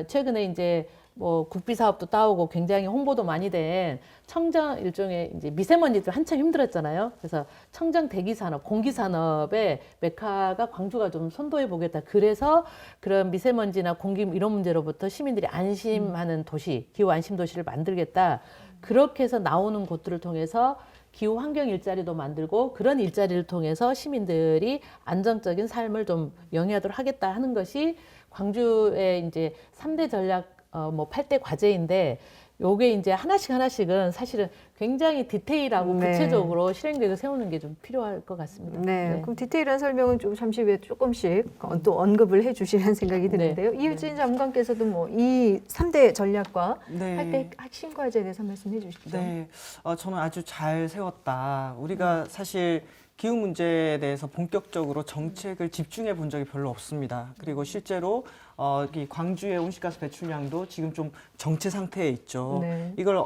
최근에 이제 뭐 국비 사업도 따오고 굉장히 홍보도 많이 된 청정 일종의 이제 미세먼지들 한참 힘들었잖아요. 그래서 청정 대기 산업, 공기 산업의 메카가 광주가 좀 선도해 보겠다. 그래서 그런 미세먼지나 공기 이런 문제로부터 시민들이 안심하는 도시, 기후 안심 도시를 만들겠다. 그렇게 해서 나오는 곳들을 통해서 기후 환경 일자리도 만들고, 그런 일자리를 통해서 시민들이 안정적인 삶을 좀 영위하도록 하겠다 하는 것이 광주의 이제 3대 전략 뭐 8대 과제인데, 요게 이제 하나씩은 사실은 굉장히 디테일하고 네. 구체적으로 실행계획을 세우는 게 좀 필요할 것 같습니다. 네, 그럼 디테일한 설명은 좀 잠시 후에 조금씩 또 언급을 해주시라는 생각이 드는데요. 이유진 장관께서도 뭐 이 3대 전략과 네. 8대 핵심 과제에 대해서 말씀해 주시죠. 네, 저는 아주 잘 세웠다. 우리가 사실 기후 문제에 대해서 본격적으로 정책을 집중해 본 적이 별로 없습니다. 그리고 실제로 이 광주의 온실가스 배출량도 지금 좀 정체 상태에 있죠. 네. 이걸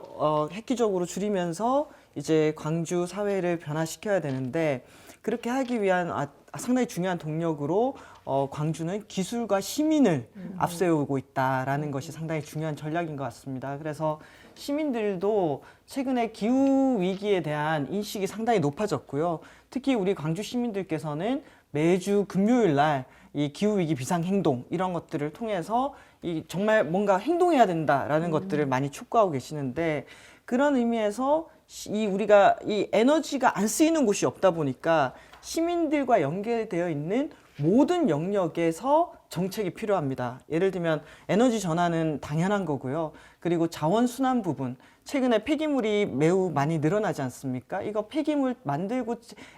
획기적으로 줄이면서 이제 광주 사회를 변화시켜야 되는데, 그렇게 하기 위한 상당히 중요한 동력으로 광주는 기술과 시민을 앞세우고 있다라는 것이 상당히 중요한 전략인 것 같습니다. 그래서 시민들도 최근에 기후 위기에 대한 인식이 상당히 높아졌고요. 특히 우리 광주 시민들께서는 매주 금요일 날 이 기후 위기 비상 행동 이런 것들을 통해서 이 정말 뭔가 행동해야 된다라는 것들을 많이 촉구하고 계시는데, 그런 의미에서 우리가 이 에너지가 안 쓰이는 곳이 없다 보니까 시민들과 연결되어 있는 모든 영역에서 정책이 필요합니다. 예를 들면 에너지 전환은 당연한 거고요. 그리고 자원 순환 부분, 최근에 폐기물이 매우 많이 늘어나지 않습니까? 이거 폐기물 만들고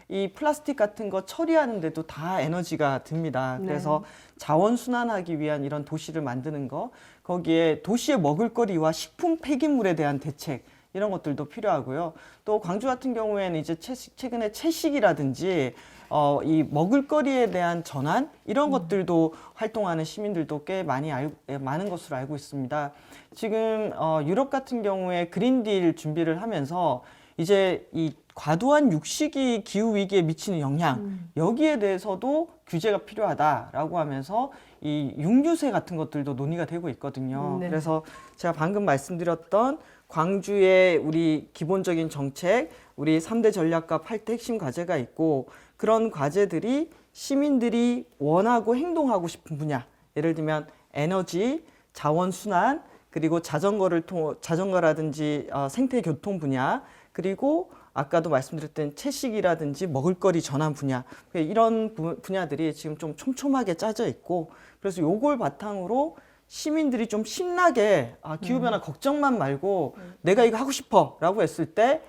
이 플라스틱 같은 거 처리하는데도 다 에너지가 듭니다. 그래서 자원 순환하기 위한 이런 도시를 만드는 거, 거기에 도시의 먹을거리와 식품 폐기물에 대한 대책 이런 것들도 필요하고요. 또 광주 같은 경우에는 이제 최근에 채식이라든지 이 먹을거리에 대한 전환 이런 것들도 활동하는 시민들도 꽤 많은 것으로 알고 있습니다. 지금 유럽 같은 경우에 그린딜 준비를 하면서 이제 이 과도한 육식이 기후 위기에 미치는 영향 여기에 대해서도 규제가 필요하다라고 하면서 이 육류세 같은 것들도 논의가 되고 있거든요. 네. 그래서 제가 방금 말씀드렸던 광주의 우리 기본적인 정책, 우리 3대 전략과 8대 핵심 과제가 있고 그런 과제들이 시민들이 원하고 행동하고 싶은 분야, 예를 들면 에너지, 자원 순환, 그리고 자전거라든지 생태 교통 분야, 그리고 아까도 말씀드렸던 채식이라든지 먹을거리 전환 분야, 이런 분야들이 지금 좀 촘촘하게 짜져 있고 그래서 요걸 바탕으로 시민들이 좀 신나게 기후변화 걱정만 말고 내가 이거 하고 싶어 라고 했을 때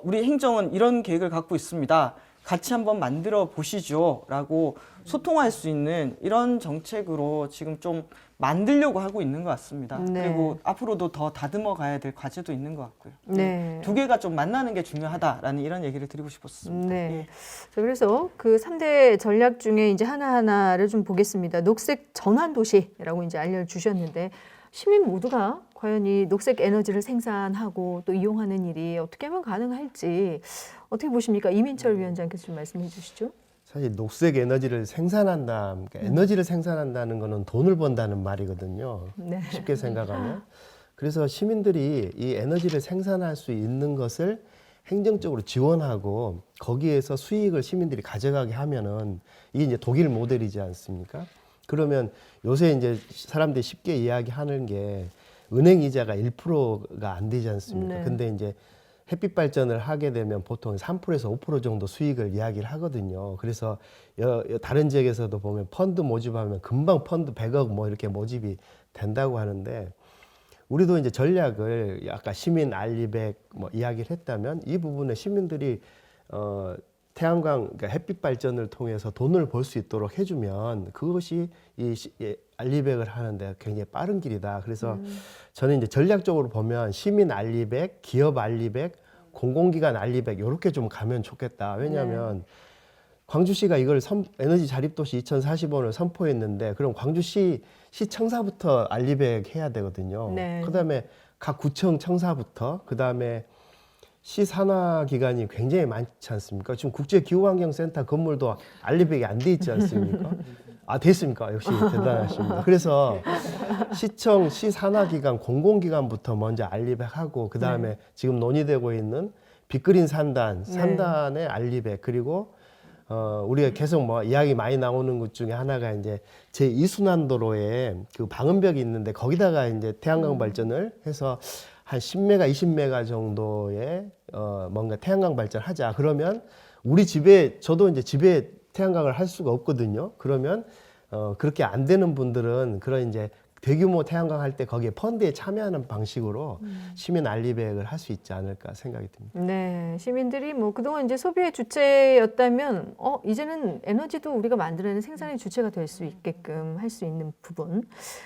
우리 행정은 이런 계획을 갖고 있습니다. 같이 한번 만들어 보시죠 라고 소통할 수 있는 이런 정책으로 지금 좀 만들려고 하고 있는 것 같습니다. 네. 그리고 앞으로도 더 다듬어 가야 될 과제도 있는 것 같고요. 네. 두 개가 좀 만나는 게 중요하다라는 이런 얘기를 드리고 싶었습니다. 네. 예. 자, 그래서 그 3대 전략 중에 이제 하나하나를 좀 보겠습니다. 녹색 전환 도시라고 이제 알려주셨는데 시민 모두가 과연 이 녹색 에너지를 생산하고 또 이용하는 일이 어떻게 하면 가능할지 어떻게 보십니까? 이민철 위원장께서 좀 말씀해 주시죠. 사실 녹색 에너지를 생산한다, 그러니까 에너지를 생산한다는 거는 돈을 번다는 말이거든요. 네. 쉽게 생각하면. 그래서 시민들이 이 에너지를 생산할 수 있는 것을 행정적으로 지원하고 거기에서 수익을 시민들이 가져가게 하면은 이게 이제 독일 모델이지 않습니까? 그러면 요새 이제 사람들이 쉽게 이야기하는 게 은행 이자가 1%가 안 되지 않습니까? 네. 근데 이제 햇빛 발전을 하게 되면 보통 3%에서 5% 정도 수익을 이야기를 하거든요. 그래서 다른 지역에서도 보면 펀드 모집하면 금방 펀드 100억 뭐 이렇게 모집이 된다고 하는데 우리도 이제 전략을 아까 시민 알리백 뭐 이야기를 했다면 이 부분에 시민들이 태양광 그러니까 햇빛 발전을 통해서 돈을 벌 수 있도록 해주면 그것이 이 알리백을 하는데 굉장히 빠른 길이다. 그래서 저는 이제 전략적으로 보면 시민 알리백, 기업 알리백, 공공기관 알리백 이렇게 좀 가면 좋겠다. 왜냐하면 광주시가 이걸 에너지 자립도시 2045를 선포했는데 그럼 광주시 시청사부터 알리백 해야 되거든요. 네. 그다음에 각 구청 청사부터 그다음에 시산하기관이 굉장히 많지 않습니까? 지금 국제기후환경센터 건물도 알리백이 안 돼 있지 않습니까? 됐습니까? 역시 대단하십니다. 그래서 시청, 시산하기관, 공공기관부터 먼저 알리백하고 그 다음에 지금 논의되고 있는 빅그린 산단의 알리백 그리고 우리가 계속 뭐 이야기 많이 나오는 것 중에 하나가 이제 제2순환도로에 그 방음벽이 있는데 거기다가 이제 태양광 발전을 해서 한 10메가, 20메가 정도의 뭔가 태양광 발전하자. 그러면 우리 집에 저도 이제 집에 태양광을 할 수가 없거든요. 그러면 그렇게 안 되는 분들은 그런 이제 대규모 태양광 할 때 거기에 펀드에 참여하는 방식으로 시민 알리백을 할 수 있지 않을까 생각이 듭니다. 네, 시민들이 뭐 그동안 이제 소비의 주체였다면 이제는 에너지도 우리가 만들어내는 생산의 주체가 될 수 있게끔 할 수 있는 부분.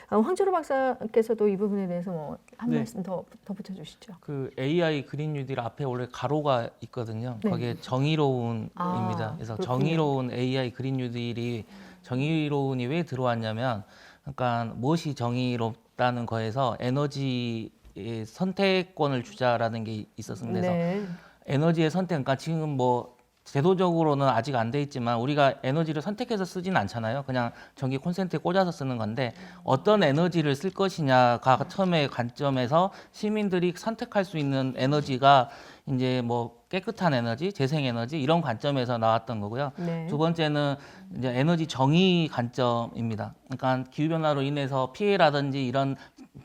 황철호 박사께서도 이 부분에 대해서 뭐 한 네. 말씀 더 붙여주시죠. 그 AI 그린 뉴딜 앞에 원래 가로가 있거든요. 네. 거기에 정의로운입니다. 아, 그래서 그렇군요. 정의로운 AI 그린 뉴딜이 정의로운이 왜 들어왔냐면, 그러니까 무엇이 정의롭다는 거에서 에너지의 선택권을 주자라는 게 있었습니다. 그래서 네. 에너지의 선택, 그러니까 지금 뭐 제도적으로는 아직 안 돼 있지만 우리가 에너지를 선택해서 쓰진 않잖아요. 그냥 전기 콘센트에 꽂아서 쓰는 건데 어떤 에너지를 쓸 것이냐가 처음에 관점에서 시민들이 선택할 수 있는 에너지가 이제 뭐 깨끗한 에너지, 재생 에너지 이런 관점에서 나왔던 거고요. 네. 두 번째는 이제 에너지 정의 관점입니다. 그러니까 기후 변화로 인해서 피해라든지 이런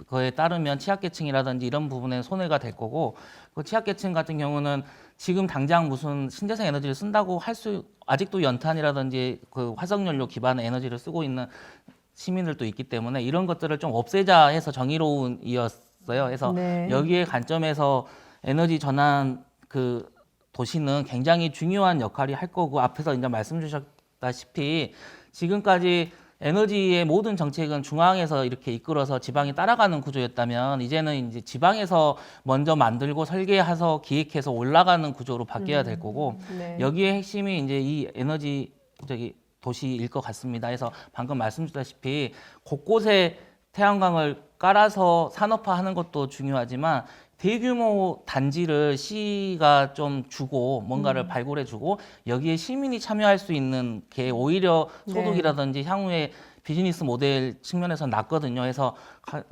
거에 따르면 취약계층이라든지 이런 부분에 손해가 될 거고, 그 취약계층 같은 경우는 지금 당장 무슨 신재생 에너지를 쓴다고 아직도 연탄이라든지 그 화석연료 기반의 에너지를 쓰고 있는 시민들도 있기 때문에 이런 것들을 좀 없애자 해서 정의로운이었어요. 있었어요. 그래서 네. 여기에 관점에서 에너지 전환 그 도시는 굉장히 중요한 역할이 할 거고, 앞에서 이제 말씀 주셨다시피 지금까지 에너지의 모든 정책은 중앙에서 이렇게 이끌어서 지방이 따라가는 구조였다면, 이제는 이제 지방에서 먼저 만들고 설계해서 기획해서 올라가는 구조로 바뀌어야 될 거고, 네. 여기에 핵심이 이제 이 에너지 도시일 것 같습니다. 그래서 방금 말씀 주셨다시피 곳곳에 태양광을 깔아서 산업화하는 것도 중요하지만, 대규모 단지를 시가 좀 주고 뭔가를 발굴해주고 여기에 시민이 참여할 수 있는 게 오히려 소득이라든지 향후에 비즈니스 모델 측면에서 낫거든요. 그래서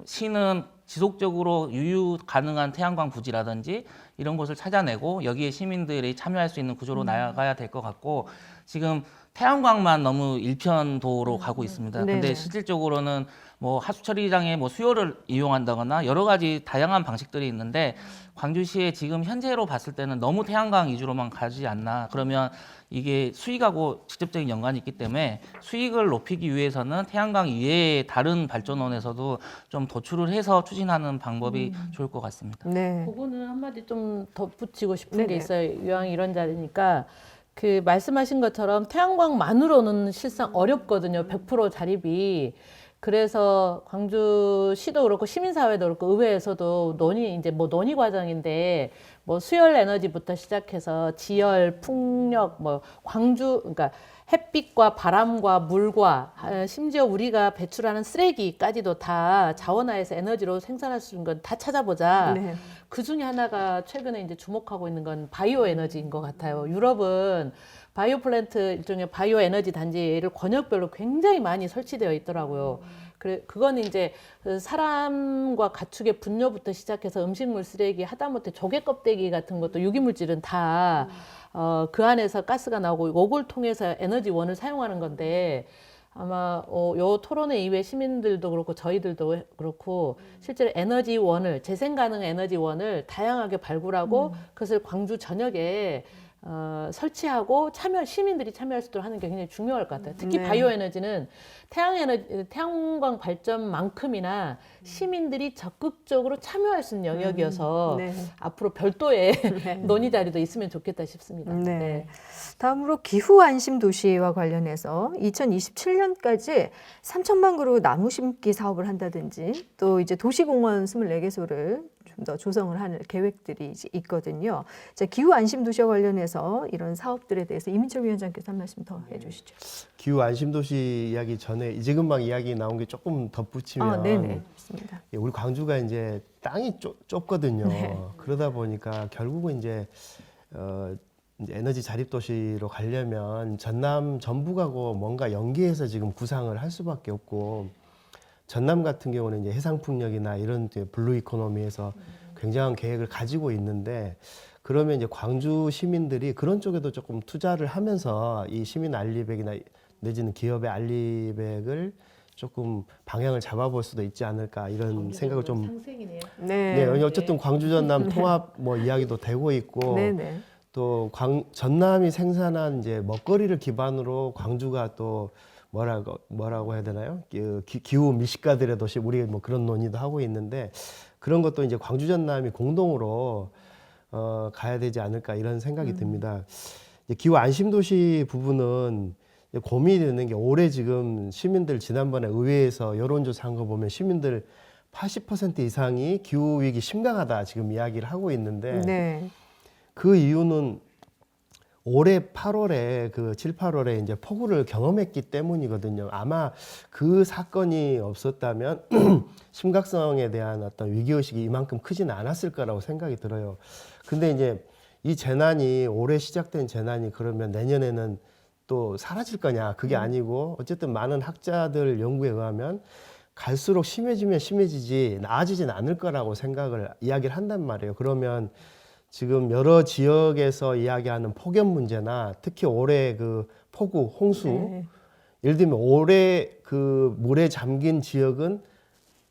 시는 지속적으로 유유 가능한 태양광 부지라든지 이런 곳을 찾아내고 여기에 시민들이 참여할 수 있는 구조로 나아가야 될 것 같고, 지금 태양광만 너무 일편도로 가고 있습니다. 네네. 근데 실질적으로는 뭐 하수 처리장의 뭐 수요를 이용한다거나 여러 가지 다양한 방식들이 있는데, 광주시에 지금 현재로 봤을 때는 너무 태양광 위주로만 가지 않나. 그러면 이게 수익하고 직접적인 연관이 있기 때문에 수익을 높이기 위해서는 태양광 이외의 다른 발전원에서도 좀 도출을 해서 추진하는 방법이 좋을 것 같습니다. 네. 그거는 한마디 좀 덧붙이고 싶은 네네. 게 있어요. 이왕 이런 자리니까 그 말씀하신 것처럼 태양광만으로는 실상 어렵거든요. 100% 자립이. 그래서 광주시도 그렇고 시민사회도 그렇고 의회에서도 이제 뭐 논의 과정인데, 뭐 수열 에너지부터 시작해서 지열, 풍력, 뭐 광주, 그러니까 햇빛과 바람과 물과 심지어 우리가 배출하는 쓰레기까지도 다 자원화해서 에너지로 생산할 수 있는 건 다 찾아보자. 네. 그 중에 하나가 최근에 이제 주목하고 있는 건 바이오 에너지인 것 같아요. 유럽은 바이오 플랜트, 일종의 바이오 에너지 단지를 권역별로 굉장히 많이 설치되어 있더라고요. 그건 이제 사람과 가축의 분뇨부터 시작해서 음식물 쓰레기, 하다못해 조개 껍데기 같은 것도 유기물질은 다 그 안에서 가스가 나오고 이걸 통해서 에너지원을 사용하는 건데, 아마 요 토론회 이외 시민들도 그렇고 저희들도 그렇고 실제로 에너지원을, 재생 가능 에너지원을 다양하게 발굴하고 그것을 광주 전역에 설치하고 시민들이 참여할 수 있도록 하는 게 굉장히 중요할 것 같아요. 특히 네. 바이오 에너지는 태양광 발전만큼이나 시민들이 적극적으로 참여할 수 있는 영역이어서 네. 앞으로 별도의 논의 자리도 있으면 좋겠다 싶습니다. 네. 다음으로 기후 안심 도시와 관련해서 2027년까지 3천만 그루 나무 심기 사업을 한다든지, 또 이제 도시공원 24개소를 좀 더 조성을 하는 계획들이 이제 있거든요. 자, 기후 안심 도시와 관련해서 이런 사업들에 대해서 이민철 위원장께서 한 말씀 더 해주시죠. 기후 안심도시 이야기 전에 지금 막 이야기 나온 게 조금 덧붙이면 네네, 맞습니다. 우리 광주가 이제 땅이 좁거든요. 네. 그러다 보니까 결국은 이제 에너지 자립 도시로 가려면 전남 전북하고 뭔가 연계해서 지금 구상을 할 수밖에 없고, 전남 같은 경우는 이제 해상풍력이나 이런 블루 이코노미에서 굉장한 계획을 가지고 있는데, 그러면 이제 광주 시민들이 그런 쪽에도 조금 투자를 하면서 이 시민 알리백이나 내지는 기업의 알리백을 조금 방향을 잡아볼 수도 있지 않을까, 이런 생각을 좀. 상생이네요. 네, 어쨌든 광주 전남 통합 뭐 이야기도 되고 있고, 네네. 또 전남이 생산한 이제 먹거리를 기반으로 광주가 또 뭐라고 해야 되나요? 기후 미식가들의 도시, 우리 뭐 그런 논의도 하고 있는데, 그런 것도 이제 광주 전남이 공동으로 가야 되지 않을까, 이런 생각이 듭니다. 이제 기후 안심 도시 부분은 이제 고민이 되는 게, 올해 지금 시민들 지난번에 의회에서 여론조사 한 거 보면 시민들 80% 이상이 기후 위기 심각하다 지금 이야기를 하고 있는데, 네. 그 이유는 올해 8월에 7, 8월에 이제 폭우를 경험했기 때문이거든요. 아마 그 사건이 없었다면 심각성에 대한 어떤 위기의식이 이만큼 크지는 않았을 거라고 생각이 들어요. 근데 이제 이 재난이, 올해 시작된 재난이 그러면 내년에는 또 사라질 거냐? 그게 아니고, 어쨌든 많은 학자들 연구에 의하면 갈수록 심해지면 심해지지 나아지진 않을 거라고 이야기를 한단 말이에요. 그러면 지금 여러 지역에서 이야기하는 폭염 문제나 특히 올해 그 폭우, 홍수, 네. 예를 들면 올해 그 물에 잠긴 지역은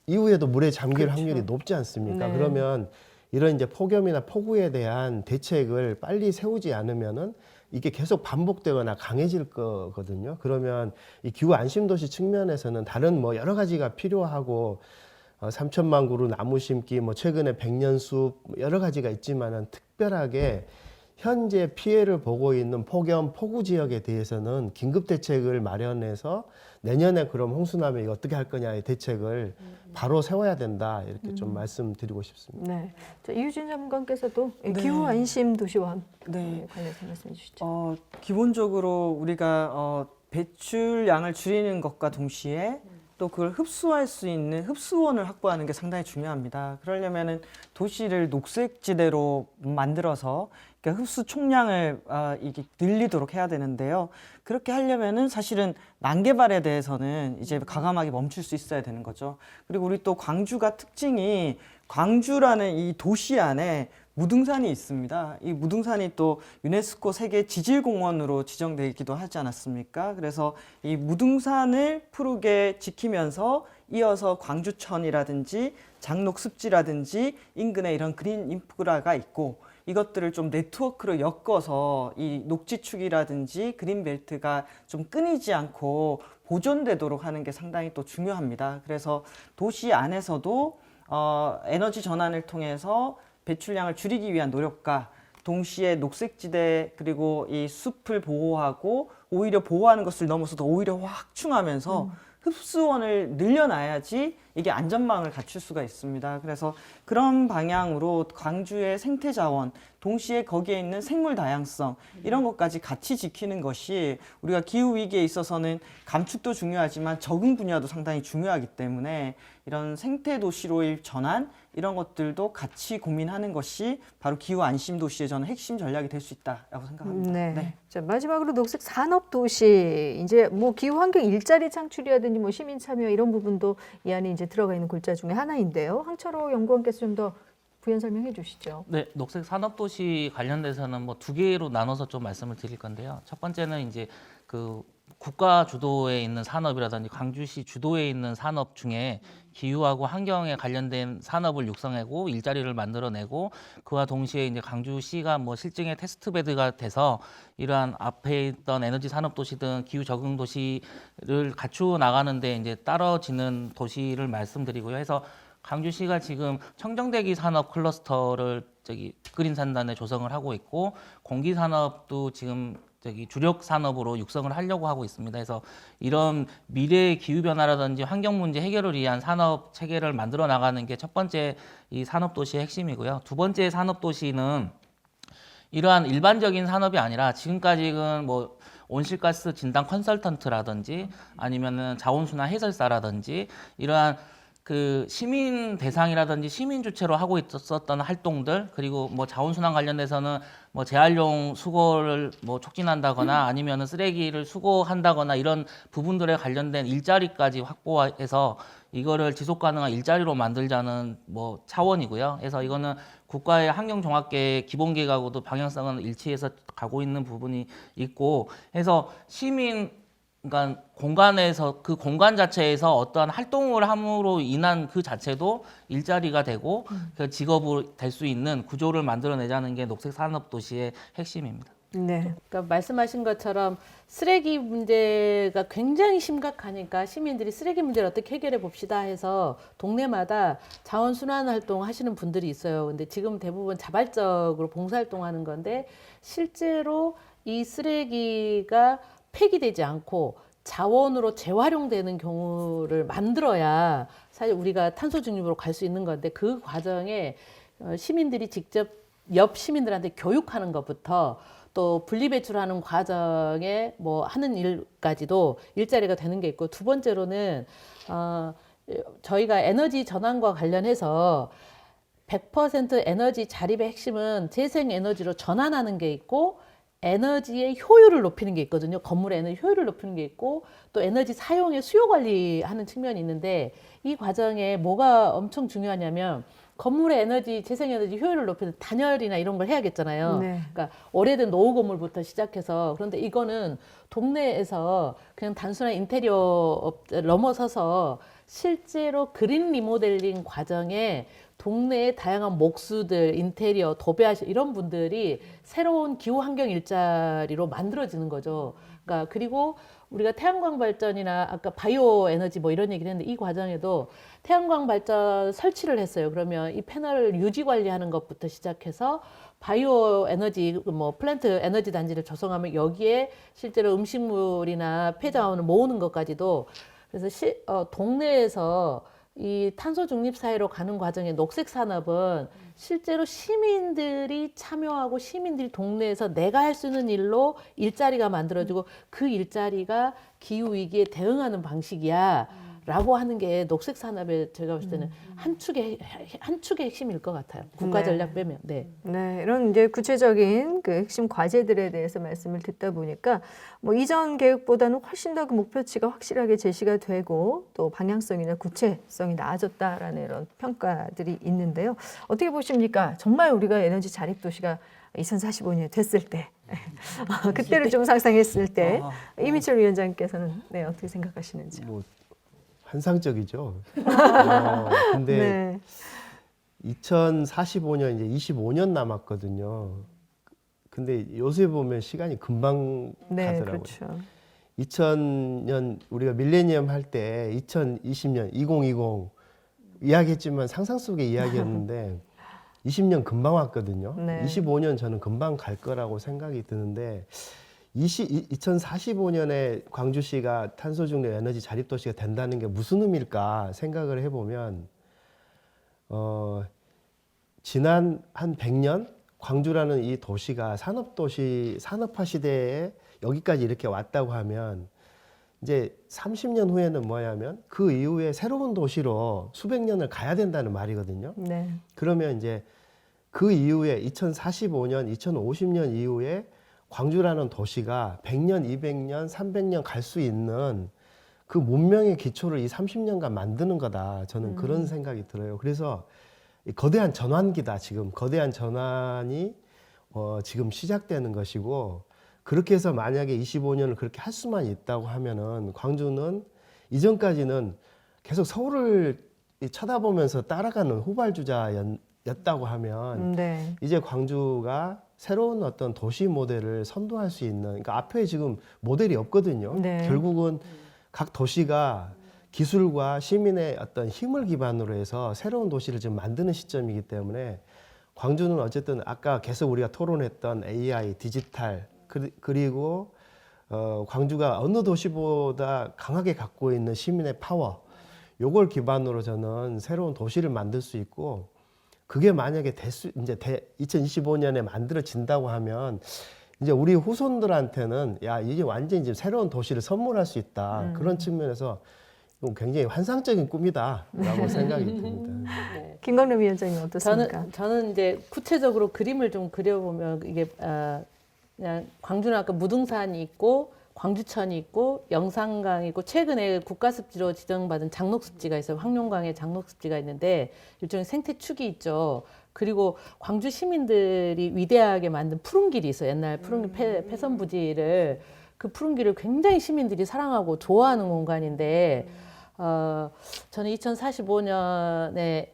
이후에도 물에 잠길 그렇죠. 확률이 높지 않습니까? 네. 그러면 이런 이제 폭염이나 폭우에 대한 대책을 빨리 세우지 않으면은 이게 계속 반복되거나 강해질 거거든요. 그러면 이 기후 안심도시 측면에서는 다른 뭐 여러 가지가 필요하고, 3천만 그루 나무 심기, 뭐 최근에 백년숲 여러 가지가 있지만은 특별하게 현재 피해를 보고 있는 폭염 폭우 지역에 대해서는 긴급 대책을 마련해서 내년에 그럼 홍수나면 이거 어떻게 할 거냐의 대책을 바로 세워야 된다 이렇게 좀 말씀드리고 싶습니다. 네. 자, 이유진 전문가께서도 네. 기후 안심 도시와 네. 관련해서 말씀해 주시죠. 기본적으로 우리가 배출량을 줄이는 것과 동시에 또 그걸 흡수할 수 있는 흡수원을 확보하는 게 상당히 중요합니다. 그러려면은 도시를 녹색지대로 만들어서 그러니까 흡수 총량을 이게 늘리도록 해야 되는데요. 그렇게 하려면은 사실은 난개발에 대해서는 이제 과감하게 멈출 수 있어야 되는 거죠. 그리고 우리 또 광주가 특징이 광주라는 이 도시 안에 무등산이 있습니다. 이 무등산이 또 유네스코 세계 지질공원으로 지정되어 있기도 하지 않았습니까? 그래서 이 무등산을 푸르게 지키면서 이어서 광주천이라든지 장녹습지라든지 인근에 이런 그린 인프라가 있고 이것들을 좀 네트워크로 엮어서 이 녹지축이라든지 그린벨트가 좀 끊이지 않고 보존되도록 하는 게 상당히 또 중요합니다. 그래서 도시 안에서도 에너지 전환을 통해서 배출량을 줄이기 위한 노력과 동시에 녹색지대 그리고 이 숲을 보호하고 오히려 보호하는 것을 넘어서도 오히려 확충하면서 흡수원을 늘려놔야지 이게 안전망을 갖출 수가 있습니다. 그래서 그런 방향으로 광주의 생태자원, 동시에 거기에 있는 생물 다양성 이런 것까지 같이 지키는 것이 우리가 기후위기에 있어서는 감축도 중요하지만 적응 분야도 상당히 중요하기 때문에 이런 생태도시로의 전환 이런 것들도 같이 고민하는 것이 바로 기후 안심 도시의 저는 핵심 전략이 될 수 있다라고 생각합니다. 네. 자, 마지막으로 녹색 산업 도시 이제 뭐 기후 환경 일자리 창출이라든지 뭐 시민 참여 이런 부분도 이 안에 이제 들어가 있는 골자 중에 하나인데요. 황철호 연구원께서 좀 더 부연 설명해 주시죠. 네, 녹색 산업도시 관련돼서는 뭐 두 개로 나눠서 좀 말씀을 드릴 건데요. 첫 번째는 이제 그 국가 주도에 있는 산업이라든지 광주시 주도에 있는 산업 중에 기후하고 환경에 관련된 산업을 육성하고 일자리를 만들어내고 그와 동시에 이제 광주시가 뭐 실증의 테스트베드가 돼서 이러한 앞에 있던 에너지 산업 도시든 기후 적응 도시를 갖추어 나가는데 이제 따라지는 도시를 말씀드리고요. 해서 광주시가 지금 청정대기 산업 클러스터를 그린 산단에 조성을 하고 있고 공기 산업도 지금 주력 산업으로 육성을 하려고 하고 있습니다. 그래서 이런 미래의 기후 변화라든지 환경 문제 해결을 위한 산업 체계를 만들어 나가는 게 첫 번째 이 산업 도시의 핵심이고요. 두 번째 산업 도시는 이러한 일반적인 산업이 아니라 지금까지는 뭐 온실가스 진단 컨설턴트라든지 아니면은 자원순환 해설사라든지 이러한 그 시민 대상이라든지 시민 주체로 하고 있었던 활동들 그리고 뭐 자원순환 관련돼서는 뭐 재활용 수거를 뭐 촉진한다거나 아니면은 쓰레기를 수거한다거나 이런 부분들에 관련된 일자리까지 확보해서 이거를 지속 가능한 일자리로 만들자는 뭐 차원이고요. 그래서 이거는 국가의 환경종합계획 기본계획하고도 방향성은 일치해서 가고 있는 부분이 있고 해서 그러니까 공간에서 그 공간 자체에서 어떠한 활동을 함으로 인한 그 자체도 일자리가 되고 그 직업으로 될 수 있는 구조를 만들어내자는 게 녹색 산업 도시의 핵심입니다. 네. 그러니까 말씀하신 것처럼 쓰레기 문제가 굉장히 심각하니까 시민들이 쓰레기 문제를 어떻게 해결해 봅시다 해서 동네마다 자원순환 활동 하시는 분들이 있어요. 근데 지금 대부분 자발적으로 봉사활동하는 건데 실제로 이 쓰레기가 폐기되지 않고 자원으로 재활용되는 경우를 만들어야 사실 우리가 탄소 중립으로 갈 수 있는 건데 그 과정에 시민들이 직접 옆 시민들한테 교육하는 것부터 또 분리배출하는 과정에 뭐 하는 일까지도 일자리가 되는 게 있고 두 번째로는 저희가 에너지 전환과 관련해서 100% 에너지 자립의 핵심은 재생에너지로 전환하는 게 있고 에너지의 효율을 높이는 게 있거든요. 건물의 에너지 효율을 높이는 게 있고 또 에너지 사용의 수요 관리하는 측면이 있는데 이 과정에 뭐가 엄청 중요하냐면 건물의 에너지, 재생에너지 효율을 높이는 단열이나 이런 걸 해야겠잖아요. 네. 그러니까 오래된 노후 건물부터 시작해서 그런데 이거는 동네에서 그냥 단순한 인테리어 넘어서서 실제로 그린 리모델링 과정에 동네의 다양한 목수들, 인테리어, 도배하실 이런 분들이 새로운 기후 환경 일자리로 만들어지는 거죠. 그러니까 그리고 우리가 태양광 발전이나 아까 바이오 에너지 뭐 이런 얘기를 했는데 이 과정에도 태양광 발전 설치를 했어요. 그러면 이 패널을 유지 관리하는 것부터 시작해서 바이오 에너지 뭐 플랜트 에너지 단지를 조성하면 여기에 실제로 음식물이나 폐자원을 모으는 것까지도 그래서 동네에서 이 탄소 중립 사회로 가는 과정의 녹색 산업은 실제로 시민들이 참여하고 시민들이 동네에서 내가 할 수 있는 일로 일자리가 만들어지고 그 일자리가 기후 위기에 대응하는 방식이야. 라고 하는 게 녹색 산업의 제가 봤을 때는 한 축의 핵심일 것 같아요. 국가 전략 빼면. 네. 네, 이런 이제 구체적인 그 핵심 과제들에 대해서 말씀을 듣다 보니까 뭐 이전 계획보다는 훨씬 더 그 목표치가 확실하게 제시가 되고 또 방향성이나 구체성이 나아졌다라는 이런 평가들이 있는데요. 어떻게 보십니까? 정말 우리가 에너지 자립 도시가 2045년이 됐을 때, 그때를 좀 상상했을 때 이민철 위원장께서는 네, 어떻게 생각하시는지? 뭐 환상적이죠. 근데 네. 2045년 이제 25년 남았거든요. 근데 요새 보면 시간이 금방 네, 가더라고요. 그렇죠. 2000년 우리가 밀레니엄 할 때 2020년 2020 이야기했지만 상상 속의 이야기였는데 20년 금방 왔거든요. 네. 25년 저는 금방 갈 거라고 생각이 드는데 2045년에 광주시가 탄소 중립 에너지 자립 도시가 된다는 게 무슨 의미일까 생각을 해보면 지난 한 100년 광주라는 이 도시가 산업화 시대에 여기까지 이렇게 왔다고 하면 이제 30년 후에는 뭐냐면 그 이후에 새로운 도시로 수백 년을 가야 된다는 말이거든요. 네. 그러면 이제 그 이후에 2045년, 2050년 이후에 광주라는 도시가 100년, 200년, 300년 갈 수 있는 그 문명의 기초를 이 30년간 만드는 거다. 저는 그런 생각이 들어요. 그래서 이 거대한 전환기다. 지금 거대한 전환이 지금 시작되는 것이고 그렇게 해서 만약에 25년을 그렇게 할 수만 있다고 하면은 광주는 이전까지는 계속 서울을 쳐다보면서 따라가는 후발주자였다고 하면 네. 이제 광주가 새로운 어떤 도시 모델을 선도할 수 있는 그러니까 앞에 지금 모델이 없거든요. 네. 결국은 각 도시가 기술과 시민의 어떤 힘을 기반으로 해서 새로운 도시를 지금 만드는 시점이기 때문에 광주는 어쨌든 아까 계속 우리가 토론했던 AI, 디지털 그리고 광주가 어느 도시보다 강하게 갖고 있는 시민의 파워 요걸 기반으로 저는 새로운 도시를 만들 수 있고 그게 만약에 이제 2025년에 만들어진다고 하면 이제 우리 후손들한테는 야 이게 완전히 이제 새로운 도시를 선물할 수 있다 그런 측면에서 굉장히 환상적인 꿈이다라고 생각이 듭니다. 네. 김광남 위원장님 어떻습니까? 저는 이제 구체적으로 그림을 좀 그려보면 이게 그냥 광주는 아까 무등산이 있고 광주천이 있고 영산강이 있고 최근에 국가습지로 지정받은 장록습지가 있어요. 황룡강에 장록습지가 있는데 일종의 생태축이 있죠. 그리고 광주 시민들이 위대하게 만든 푸른길이 있어요. 옛날 푸른길 폐선부지를 그 푸른길을 굉장히 시민들이 사랑하고 좋아하는 공간인데 저는 2045년에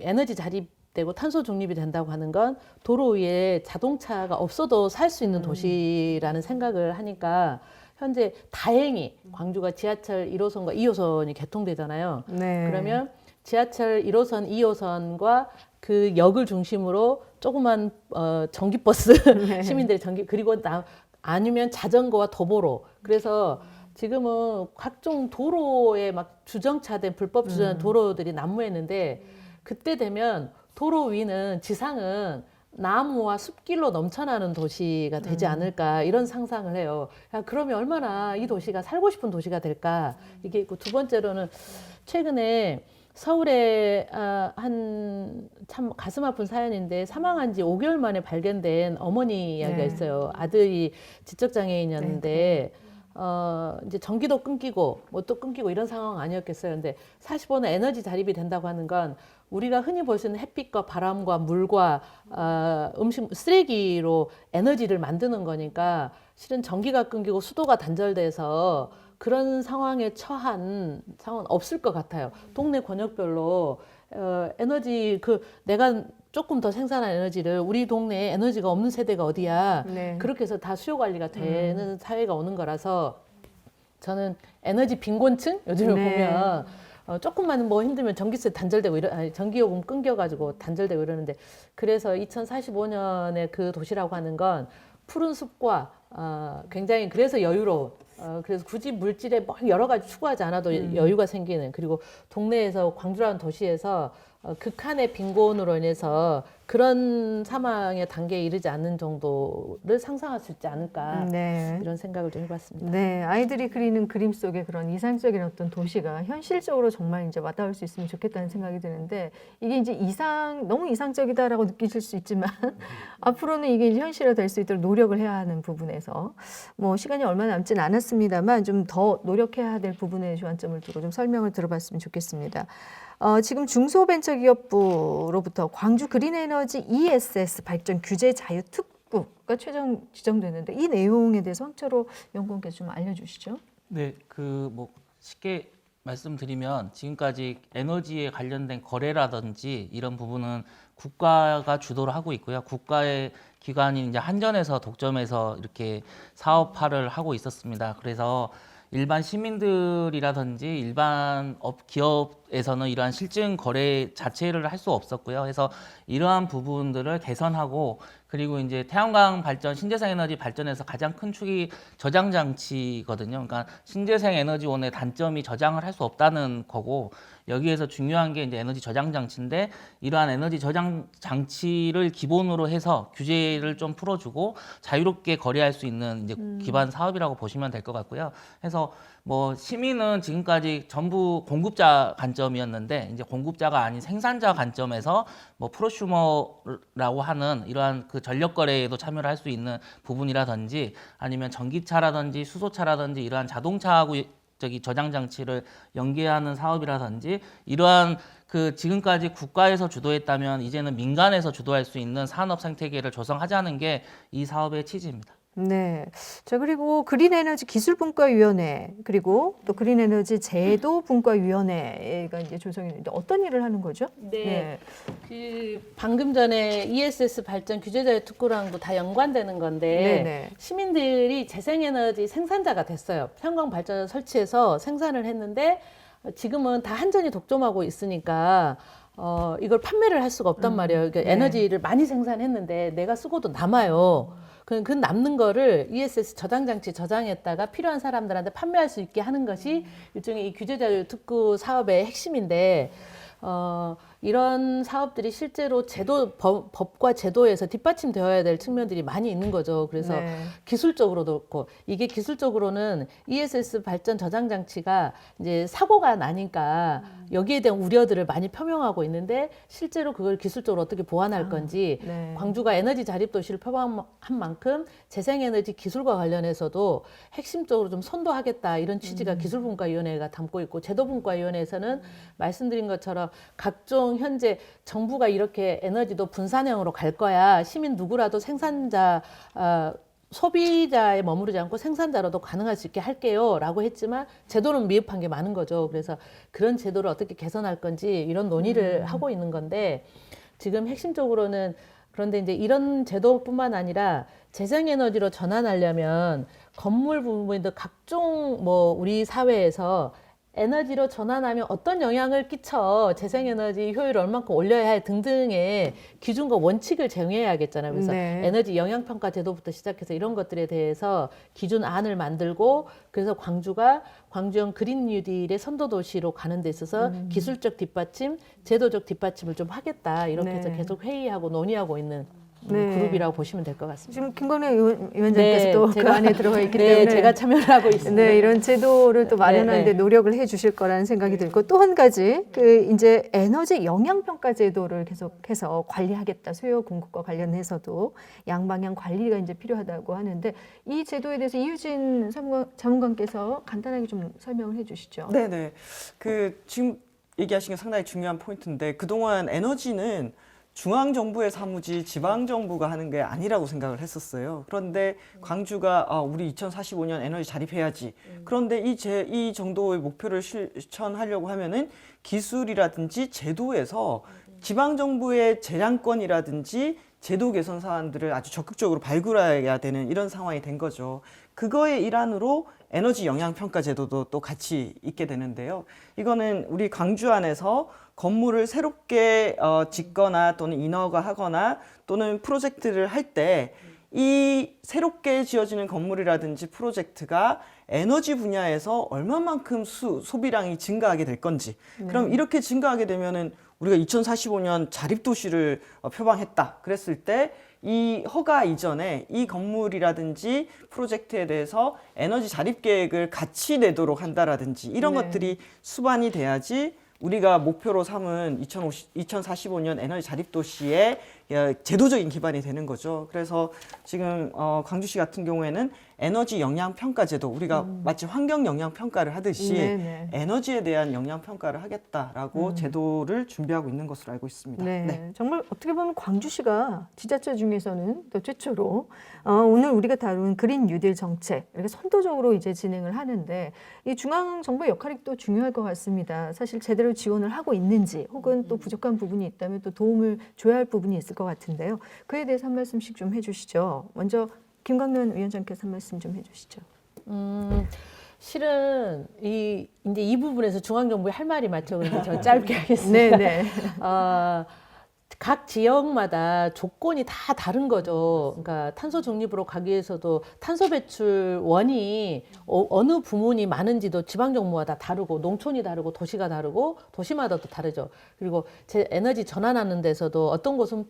에너지 자립되고 탄소 중립이 된다고 하는 건 도로 위에 자동차가 없어도 살 수 있는 도시라는 생각을 하니까 현재 다행히 광주가 지하철 1호선과 2호선이 개통되잖아요. 네. 그러면 지하철 1호선, 2호선과 그 역을 중심으로 조그만 전기버스 시민들의 그리고 아니면 자전거와 도보로 그래서 지금은 각종 도로에 막 주정차된 불법 주정 도로들이 난무했는데 그때 되면 도로 위는 지상은 나무와 숲길로 넘쳐나는 도시가 되지 않을까 이런 상상을 해요. 야, 그러면 얼마나 이 도시가 살고 싶은 도시가 될까 이게 있고 두 번째로는 최근에 서울에 한 참 가슴 아픈 사연인데 사망한 지 5개월 만에 발견된 어머니 이야기가 있어요. 아들이 지적장애인이었는데 이제 전기도 끊기고 뭐 또 끊기고 이런 상황 아니었겠어요. 근데 45는 에너지 자립이 된다고 하는 건 우리가 흔히 볼 수 있는 햇빛과 바람과 물과 음식 쓰레기로 에너지를 만드는 거니까 실은 전기가 끊기고 수도가 단절돼서 그런 상황에 처한 상황은 없을 것 같아요. 동네 권역별로 에너지 내가 조금 더 생산한 에너지를 우리 동네에 에너지가 없는 세대가 어디야. 네. 그렇게 해서 다 수요 관리가 되는 사회가 오는 거라서 저는 에너지 빈곤층 요즘에 네. 보면 조금만 뭐 힘들면 전기세 단절되고 전기요금 끊겨가지고 단절되고 이러는데 그래서 2045년에 그 도시라고 하는 건 푸른 숲과 굉장히 그래서 여유로운 그래서 굳이 물질에 뭐 여러 가지 추구하지 않아도 여유가 생기는 그리고 동네에서 광주라는 도시에서 극한의 빈곤으로 인해서 그런 사망의 단계에 이르지 않는 정도를 상상할 수 있지 않을까 네. 이런 생각을 좀 해봤습니다. 네, 아이들이 그리는 그림 속에 그런 이상적인 어떤 도시가 현실적으로 정말 이제 와닿을 수 있으면 좋겠다는 생각이 드는데 이게 이제 너무 이상적이다라고 느끼실 수 있지만 앞으로는 이게 이제 현실화 될 수 있도록 노력을 해야 하는 부분에서 뭐 시간이 얼마 남진 않았습니다만 좀 더 노력해야 될 부분에 주안점을 두고 좀 설명을 들어봤으면 좋겠습니다. 지금 중소벤처기업부로부터 광주 그린에너지 ESS 발전 규제 자유 특구가 최종 지정됐는데 이 내용에 대해서 황철호 연구원께서 좀 알려주시죠. 네, 그 뭐 쉽게 말씀드리면 지금까지 에너지에 관련된 거래라든지 이런 부분은 국가가 주도를 하고 있고요. 국가의 기관인 이제 한전에서 독점해서 이렇게 사업화를 하고 있었습니다. 그래서 일반 시민들이라든지 일반 기업에서는 이러한 실증 거래 자체를 할 수 없었고요. 그래서 이러한 부분들을 개선하고 그리고 이제 태양광 발전, 신재생 에너지 발전에서 가장 큰 축이 저장 장치거든요. 그러니까 신재생 에너지원의 단점이 저장을 할 수 없다는 거고 여기에서 중요한 게 이제 에너지 저장 장치인데 이러한 에너지 저장 장치를 기본으로 해서 규제를 좀 풀어주고 자유롭게 거래할 수 있는 이제 기반 사업이라고 보시면 될 것 같고요. 그래서 뭐 시민은 지금까지 전부 공급자 관점이었는데 이제 공급자가 아닌 생산자 관점에서 뭐 프로슈머라고 하는 이러한 그 전력 거래에도 참여를 할 수 있는 부분이라든지 아니면 전기차라든지 수소차라든지 이러한 자동차하고 저기 저장 장치를 연계하는 사업이라든지 이러한 그 지금까지 국가에서 주도했다면 이제는 민간에서 주도할 수 있는 산업 생태계를 조성하자는 게 이 사업의 취지입니다. 네. 자, 그리고 그린에너지 기술분과위원회, 그리고 또 그린에너지 제도분과위원회가 이제 조성했는데 어떤 일을 하는 거죠? 네. 그 방금 전에 ESS 발전 규제자유 특구랑도 다 연관되는 건데 네네. 시민들이 재생에너지 생산자가 됐어요. 태양광 발전을 설치해서 생산을 했는데 지금은 다 한전이 독점하고 있으니까 이걸 판매를 할 수가 없단 말이에요. 그러니까 네. 에너지를 많이 생산했는데 내가 쓰고도 남아요. 그 남는 거를 ESS 저장 장치 저장했다가 필요한 사람들한테 판매할 수 있게 하는 것이 일종의 이 규제자유 특구 사업의 핵심인데 이런 사업들이 실제로 법과 제도에서 뒷받침되어야 될 측면들이 많이 있는 거죠. 그래서 네. 기술적으로도 그렇고 이게 기술적으로는 ESS 발전 저장 장치가 이제 사고가 나니까 여기에 대한 우려들을 많이 표명하고 있는데 실제로 그걸 기술적으로 어떻게 보완할 건지 네. 광주가 에너지 자립 도시를 표방한 만큼 재생에너지 기술과 관련해서도 핵심적으로 좀 선도하겠다 이런 취지가 기술분과위원회가 담고 있고 제도분과위원회에서는 말씀드린 것처럼 각종 현재 정부가 이렇게 에너지도 분산형으로 갈 거야. 시민 누구라도 생산자, 소비자에 머무르지 않고 생산자로도 가능할 수 있게 할게요. 라고 했지만 제도는 미흡한 게 많은 거죠. 그래서 그런 제도를 어떻게 개선할 건지 이런 논의를 하고 있는 건데 지금 핵심적으로는 그런데 이제 이런 제도뿐만 아니라 재생에너지로 전환하려면 건물 부분에도 각종 뭐 우리 사회에서 에너지로 전환하면 어떤 영향을 끼쳐 재생에너지 효율을 얼만큼 올려야 할 등등의 기준과 원칙을 정해야겠잖아요. 그래서 네. 에너지 영향평가 제도부터 시작해서 이런 것들에 대해서 기준안을 만들고 그래서 광주형 그린 뉴딜의 선도도시로 가는 데 있어서 기술적 뒷받침, 제도적 뒷받침을 좀 하겠다. 이렇게 해서 네. 계속 회의하고 논의하고 있는 네. 그룹이라고 보시면 될 것 같습니다. 지금 김광래 위원장께서 또 그 안에 들어가 있기 네, 때문에 제가 참여를 하고 있습니다. 네, 이런 제도를 또 마련하는 데 네. 노력을 해 주실 거라는 생각이 들고 또 한 가지 그 이제 에너지 영향 평가 제도를 계속해서 관리하겠다. 수요 공급과 관련해서도 양방향 관리가 이제 필요하다고 하는데 이 제도에 대해서 이유진 자문관께서 간단하게 좀 설명을 해 주시죠. 네네. 그 지금 얘기하신 게 상당히 중요한 포인트인데 그동안 에너지는 중앙정부의 사무지 지방정부가 하는 게 아니라고 생각을 했었어요. 그런데 광주가 우리 2045년 에너지 자립해야지. 그런데 이 정도의 목표를 실천하려고 하면은 기술이라든지 제도에서 지방정부의 재량권이라든지 제도 개선 사안들을 아주 적극적으로 발굴해야 되는 이런 상황이 된 거죠. 그거의 일환으로 에너지 영향 평가 제도도 또 같이 있게 되는데요. 이거는 우리 광주 안에서 건물을 새롭게 짓거나 또는 인허가하거나 또는 프로젝트를 할 때 이 새롭게 지어지는 건물이라든지 프로젝트가 에너지 분야에서 얼마만큼 소비량이 증가하게 될 건지, 그럼 이렇게 증가하게 되면은 우리가 2045년 자립도시를 표방했다 그랬을 때 이 허가 이전에 이 건물이라든지 프로젝트에 대해서 에너지 자립 계획을 같이 내도록 한다라든지 이런 네. 것들이 수반이 돼야지 우리가 목표로 삼은 2045년 에너지 자립 도시의 제도적인 기반이 되는 거죠. 그래서 지금 광주시 같은 경우에는 에너지 영향 평가 제도, 우리가 마치 환경 영향 평가를 하듯이 네네. 에너지에 대한 영향 평가를 하겠다라고 제도를 준비하고 있는 것으로 알고 있습니다. 네, 정말 어떻게 보면 광주시가 지자체 중에서는 또 최초로 오늘 우리가 다룬 그린 뉴딜 정책 이렇게 선도적으로 이제 진행을 하는데 이 중앙 정부의 역할이 또 중요할 것 같습니다. 사실 제대로 지원을 하고 있는지 혹은 또 부족한 부분이 있다면 또 도움을 줘야 할 부분이 있을 것 같은데요. 그에 대해서 한 말씀씩 좀 해주시죠. 먼저 김광련 위원장께서 한 말씀 좀 해주시죠. 실은 이제 이 부분에서 중앙정부에 할 말이 많죠. 그래서 저 짧게 하겠습니다. 네네. 각 지역마다 조건이 다 다른 거죠. 그러니까 탄소 중립으로 가기 위해서도 탄소 배출원이 어느 부문이 많은지도 지방 정부마다 다르고 농촌이 다르고 도시가 다르고 도시마다 또 다르죠. 그리고 제 에너지 전환하는 데서도 어떤 곳은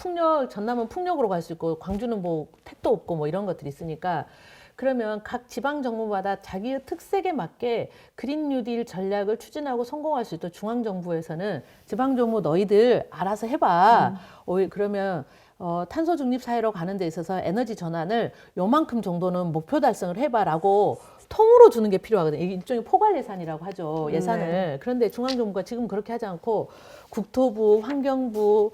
전남은 풍력으로 갈 수 있고 광주는 뭐 택도 없고 뭐 이런 것들이 있으니까 그러면 각 지방 정부마다 자기의 특색에 맞게 그린 뉴딜 전략을 추진하고 성공할 수 있도록 중앙 정부에서는 지방 정부 너희들 알아서 해봐. 그러면 탄소 중립 사회로 가는 데 있어서 에너지 전환을 요만큼 정도는 목표 달성을 해봐라고 통으로 주는 게 필요하거든요. 이게 일종의 포괄 예산이라고 하죠. 예산을. 네. 그런데 중앙 정부가 지금 그렇게 하지 않고 국토부, 환경부,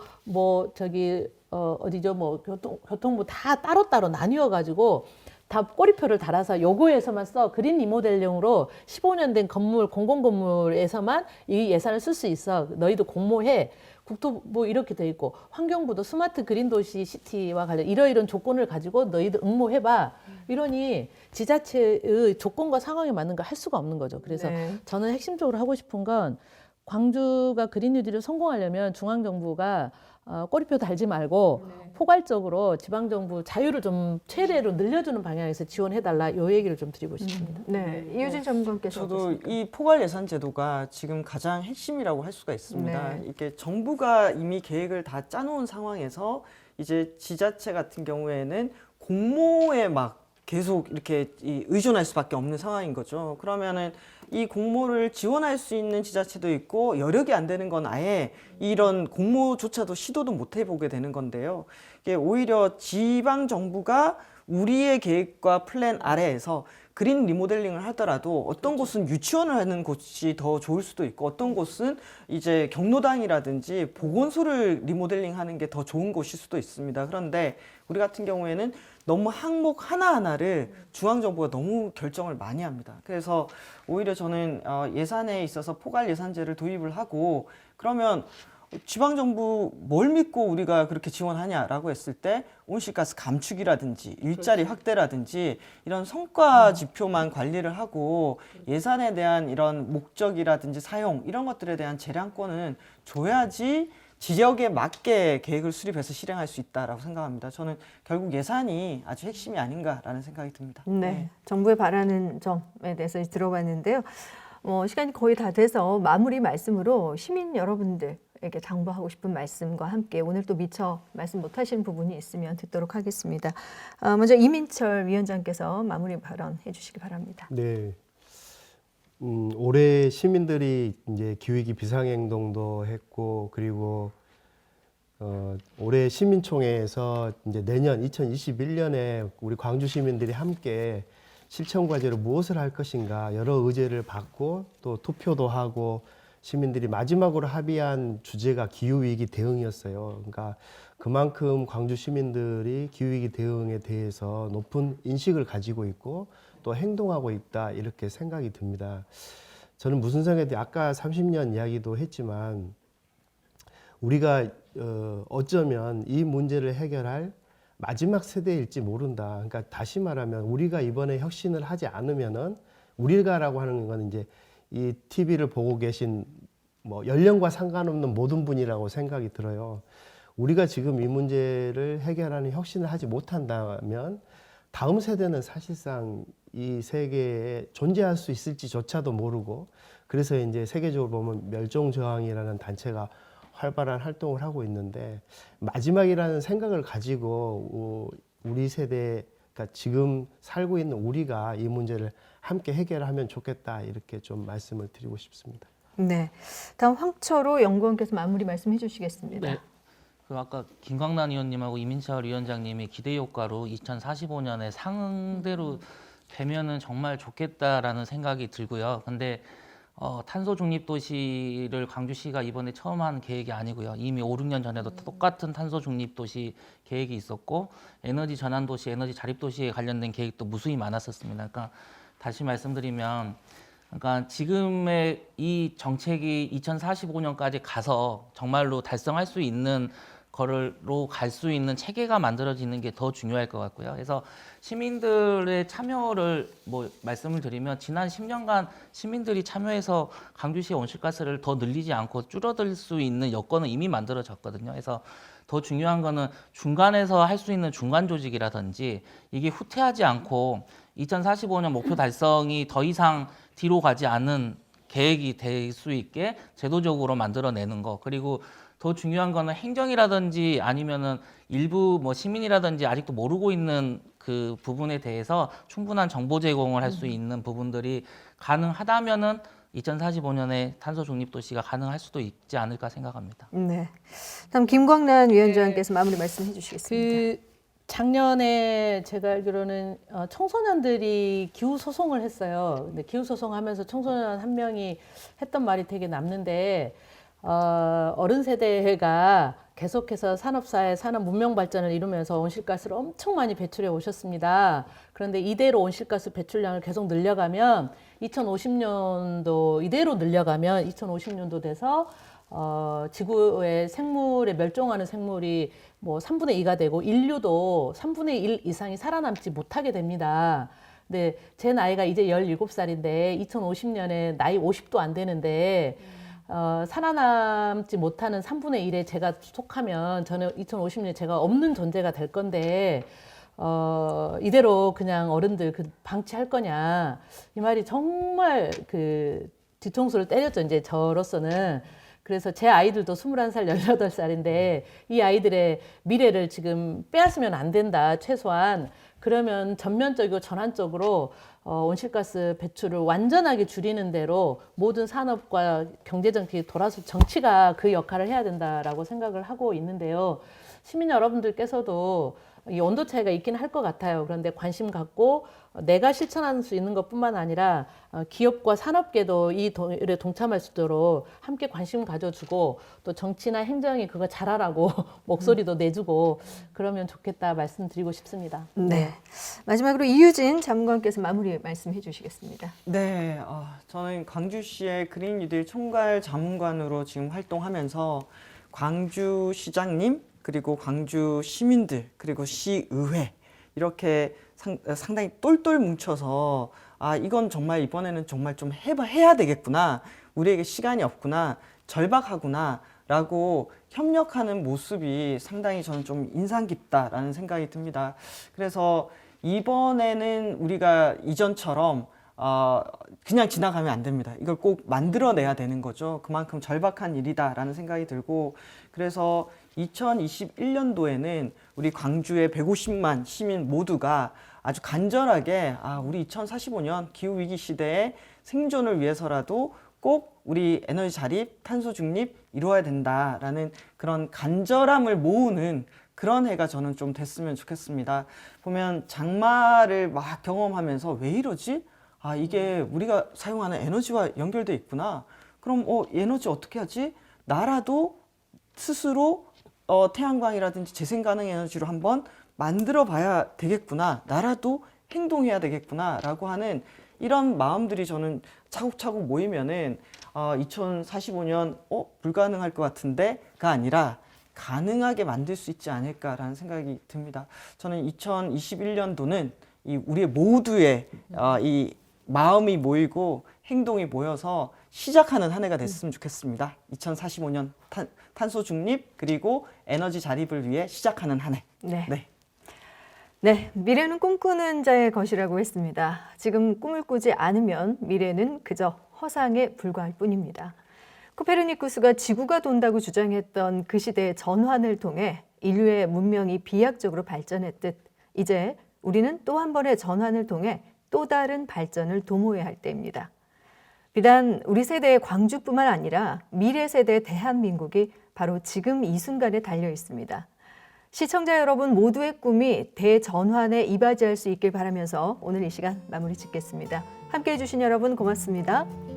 어디죠? 교통부 다 따로따로 나뉘어 가지고 다 꼬리표를 달아서 요거에서만 써. 그린 리모델링으로 15년 된 건물, 공공건물에서만 이 예산을 쓸 수 있어. 너희도 공모해. 국토부 이렇게 돼 있고 환경부도 스마트 그린 도시 시티와 관련 이러이런 조건을 가지고 너희들 응모해봐. 이러니 지자체의 조건과 상황에 맞는 걸 할 수가 없는 거죠. 그래서 네. 저는 핵심적으로 하고 싶은 건 광주가 그린 뉴딜을 성공하려면 중앙정부가 꼬리표 달지 말고 포괄적으로 지방정부 자유를 좀 최대로 늘려주는 방향에서 지원해달라 요 얘기를 좀 드리고 싶습니다. 네, 이효진 전문가께서 저도 어떠십니까? 이 포괄 예산 제도가 지금 가장 핵심이라고 할 수가 있습니다. 네. 이게 정부가 이미 계획을 다 짜놓은 상황에서 이제 지자체 같은 경우에는 공모에 막 계속 이렇게 의존할 수밖에 없는 상황인 거죠. 그러면은 이 공모를 지원할 수 있는 지자체도 있고 여력이 안 되는 건 아예 이런 공모조차도 시도도 못 해보게 되는 건데요. 이게 오히려 지방 정부가 우리의 계획과 플랜 아래에서 그린 리모델링을 하더라도 어떤 곳은 유치원을 하는 곳이 더 좋을 수도 있고 어떤 곳은 이제 경로당이라든지 보건소를 리모델링 하는 게 더 좋은 곳일 수도 있습니다. 그런데 우리 같은 경우에는 너무 항목 하나하나를 중앙정부가 너무 결정을 많이 합니다. 그래서 오히려 저는 예산에 있어서 포괄 예산제를 도입을 하고 그러면 지방정부 뭘 믿고 우리가 그렇게 지원하냐라고 했을 때 온실가스 감축이라든지 일자리 확대라든지 이런 성과 지표만 관리를 하고 예산에 대한 이런 목적이라든지 사용 이런 것들에 대한 재량권은 줘야지 지역에 맞게 계획을 수립해서 실행할 수 있다라고 생각합니다. 저는 결국 예산이 아주 핵심이 아닌가라는 생각이 듭니다. 네, 정부에 바라는 점에 대해서 들어봤는데요. 시간이 거의 다 돼서 마무리 말씀으로 시민 여러분들에게 당부하고 싶은 말씀과 함께 오늘 또 미처 말씀 못하신 부분이 있으면 듣도록 하겠습니다. 먼저 이민철 위원장께서 마무리 발언 해주시기 바랍니다. 네. 올해 시민들이 이제 기후위기 비상행동도 했고 그리고 올해 시민총회에서 이제 내년 2021년에 우리 광주 시민들이 함께 실천 과제로 무엇을 할 것인가 여러 의제를 받고 또 투표도 하고 시민들이 마지막으로 합의한 주제가 기후위기 대응이었어요. 그러니까 그만큼 광주 시민들이 기후위기 대응에 대해서 높은 인식을 가지고 있고 또 행동하고 있다 이렇게 생각이 듭니다. 저는 무슨 생각이 아까 30년 이야기도 했지만 우리가 어쩌면 이 문제를 해결할 마지막 세대일지 모른다. 그러니까 다시 말하면 우리가 이번에 혁신을 하지 않으면은 우리가라고 하는 건 이제 이 TV를 보고 계신 뭐 연령과 상관없는 모든 분이라고 생각이 들어요. 우리가 지금 이 문제를 해결하는 혁신을 하지 못한다면 다음 세대는 사실상 이 세계에 존재할 수 있을지조차도 모르고, 그래서 이제 세계적으로 보면 멸종저항이라는 단체가 활발한 활동을 하고 있는데, 마지막이라는 생각을 가지고 우리 세대, 그러니까 지금 살고 있는 우리가 이 문제를 함께 해결하면 좋겠다, 이렇게 좀 말씀을 드리고 싶습니다. 네. 다음 황철호 연구원께서 마무리 말씀해 주시겠습니다. 네. 그 아까 김광란 의원님하고 이민철 위원장님이 기대 효과로 2045년에 상대로 되면은 정말 좋겠다라는 생각이 들고요. 근데 탄소 중립 도시를 광주시가 이번에 처음 한 계획이 아니고요. 이미 5, 6년 전에도 똑같은 탄소 중립 도시 계획이 있었고, 에너지 전환 도시, 에너지 자립 도시에 관련된 계획도 무수히 많았었습니다. 그러니까 다시 말씀드리면, 그러니까 지금의 이 정책이 2045년까지 가서 정말로 달성할 수 있는 거로 갈 수 있는 체계가 만들어지는 게 더 중요할 것 같고요. 그래서 시민들의 참여를 뭐 말씀을 드리면, 지난 10년간 시민들이 참여해서 광주시의 온실가스를 더 늘리지 않고 줄어들 수 있는 여건은 이미 만들어졌거든요. 그래서 더 중요한 거는 중간에서 할 수 있는 중간 조직이라든지, 이게 후퇴하지 않고 2045년 목표 달성이 더 이상 뒤로 가지 않는 계획이 될 수 있게 제도적으로 만들어내는 거. 그리고 더 중요한 거는 행정이라든지 아니면은 일부 뭐 시민이라든지 아직도 모르고 있는 그 부분에 대해서 충분한 정보 제공을 할 수 있는 부분들이 가능하다면은 2045년에 탄소 중립 도시가 가능할 수도 있지 않을까 생각합니다. 네. 다음 김광란 위원장께서 마무리 말씀해 주시겠습니다. 작년에 제가 알기로는 청소년들이 기후 소송을 했어요. 근데 기후 소송하면서 청소년 한 명이 했던 말이 되게 남는데, 어른 세대가 계속해서 산업사회, 산업 문명 발전을 이루면서 온실가스를 엄청 많이 배출해 오셨습니다. 그런데 이대로 온실가스 배출량을 계속 늘려가면 2050년도 이대로 늘려가면 2050년도 돼서 지구의 생물에 멸종하는 생물이 뭐 3분의 2가 되고 인류도 3분의 1 이상이 살아남지 못하게 됩니다. 근데 제 나이가 이제 17살인데 2050년에 나이 50도 안 되는데 살아남지 못하는 3분의 1에 제가 속하면 저는 2050년에 제가 없는 존재가 될 건데 이대로 그냥 어른들 방치할 거냐, 이 말이 정말 그 뒤통수를 때렸죠, 이제 저로서는. 그래서 제 아이들도 21살, 18살인데 이 아이들의 미래를 지금 빼앗으면 안 된다, 최소한. 그러면 전면적이고 전환적으로 온실가스 배출을 완전하게 줄이는 대로 모든 산업과 경제정책이 돌아서 정치가 그 역할을 해야 된다라고 생각을 하고 있는데요. 시민 여러분들께서도 이 온도 차이가 있긴 할 것 같아요. 그런데 관심 갖고 내가 실천할 수 있는 것뿐만 아니라 기업과 산업계도 이 일에 동참할 수 있도록 함께 관심 가져주고, 또 정치나 행정이 그거 잘하라고 목소리도 내주고 그러면 좋겠다 말씀드리고 싶습니다. 네. 마지막으로 이유진 자문관께서 마무리 말씀해 주시겠습니다. 네, 저는 광주시의 그린 뉴딜 총괄 자문관으로 지금 활동하면서 광주시장님, 그리고 광주 시민들, 그리고 시의회 이렇게 상당히 똘똘 뭉쳐서 이건 정말 이번에는 정말 좀 해야 되겠구나, 우리에게 시간이 없구나, 절박하구나 라고 협력하는 모습이 상당히 저는 좀 인상 깊다라는 생각이 듭니다. 그래서 이번에는 우리가 이전처럼 그냥 지나가면 안 됩니다. 이걸 꼭 만들어내야 되는 거죠. 그만큼 절박한 일이다라는 생각이 들고, 그래서 2021년도에는 우리 광주의 150만 시민 모두가 아주 간절하게 우리 2045년 기후위기 시대의 생존을 위해서라도 꼭 우리 에너지 자립, 탄소 중립 이루어야 된다라는 그런 간절함을 모으는 그런 해가 저는 좀 됐으면 좋겠습니다. 보면 장마를 막 경험하면서 왜 이러지? 이게 우리가 사용하는 에너지와 연결돼 있구나. 그럼 에너지 어떻게 하지? 나라도 스스로 태양광이라든지 재생 가능 에너지로 한번 만들어 봐야 되겠구나. 나라도 행동해야 되겠구나 라고 하는 이런 마음들이 저는 차곡차곡 모이면은 2045년 불가능할 것 같은데가 아니라 가능하게 만들 수 있지 않을까라는 생각이 듭니다. 저는 2021년도는 이 우리 모두의 이 마음이 모이고 행동이 모여서 시작하는 한 해가 됐으면 좋겠습니다. 2045년 탄소 중립 그리고 에너지 자립을 위해 시작하는 한 해. 네. 네. 네, 미래는 꿈꾸는 자의 것이라고 했습니다. 지금 꿈을 꾸지 않으면 미래는 그저 허상에 불과할 뿐입니다. 코페르니쿠스가 지구가 돈다고 주장했던 그 시대의 전환을 통해 인류의 문명이 비약적으로 발전했듯 이제 우리는 또 한 번의 전환을 통해 또 다른 발전을 도모해야 할 때입니다. 비단 우리 세대의 광주뿐만 아니라 미래 세대의 대한민국이 바로 지금 이 순간에 달려 있습니다. 시청자 여러분 모두의 꿈이 대전환에 이바지할 수 있길 바라면서 오늘 이 시간 마무리 짓겠습니다. 함께해 주신 여러분 고맙습니다.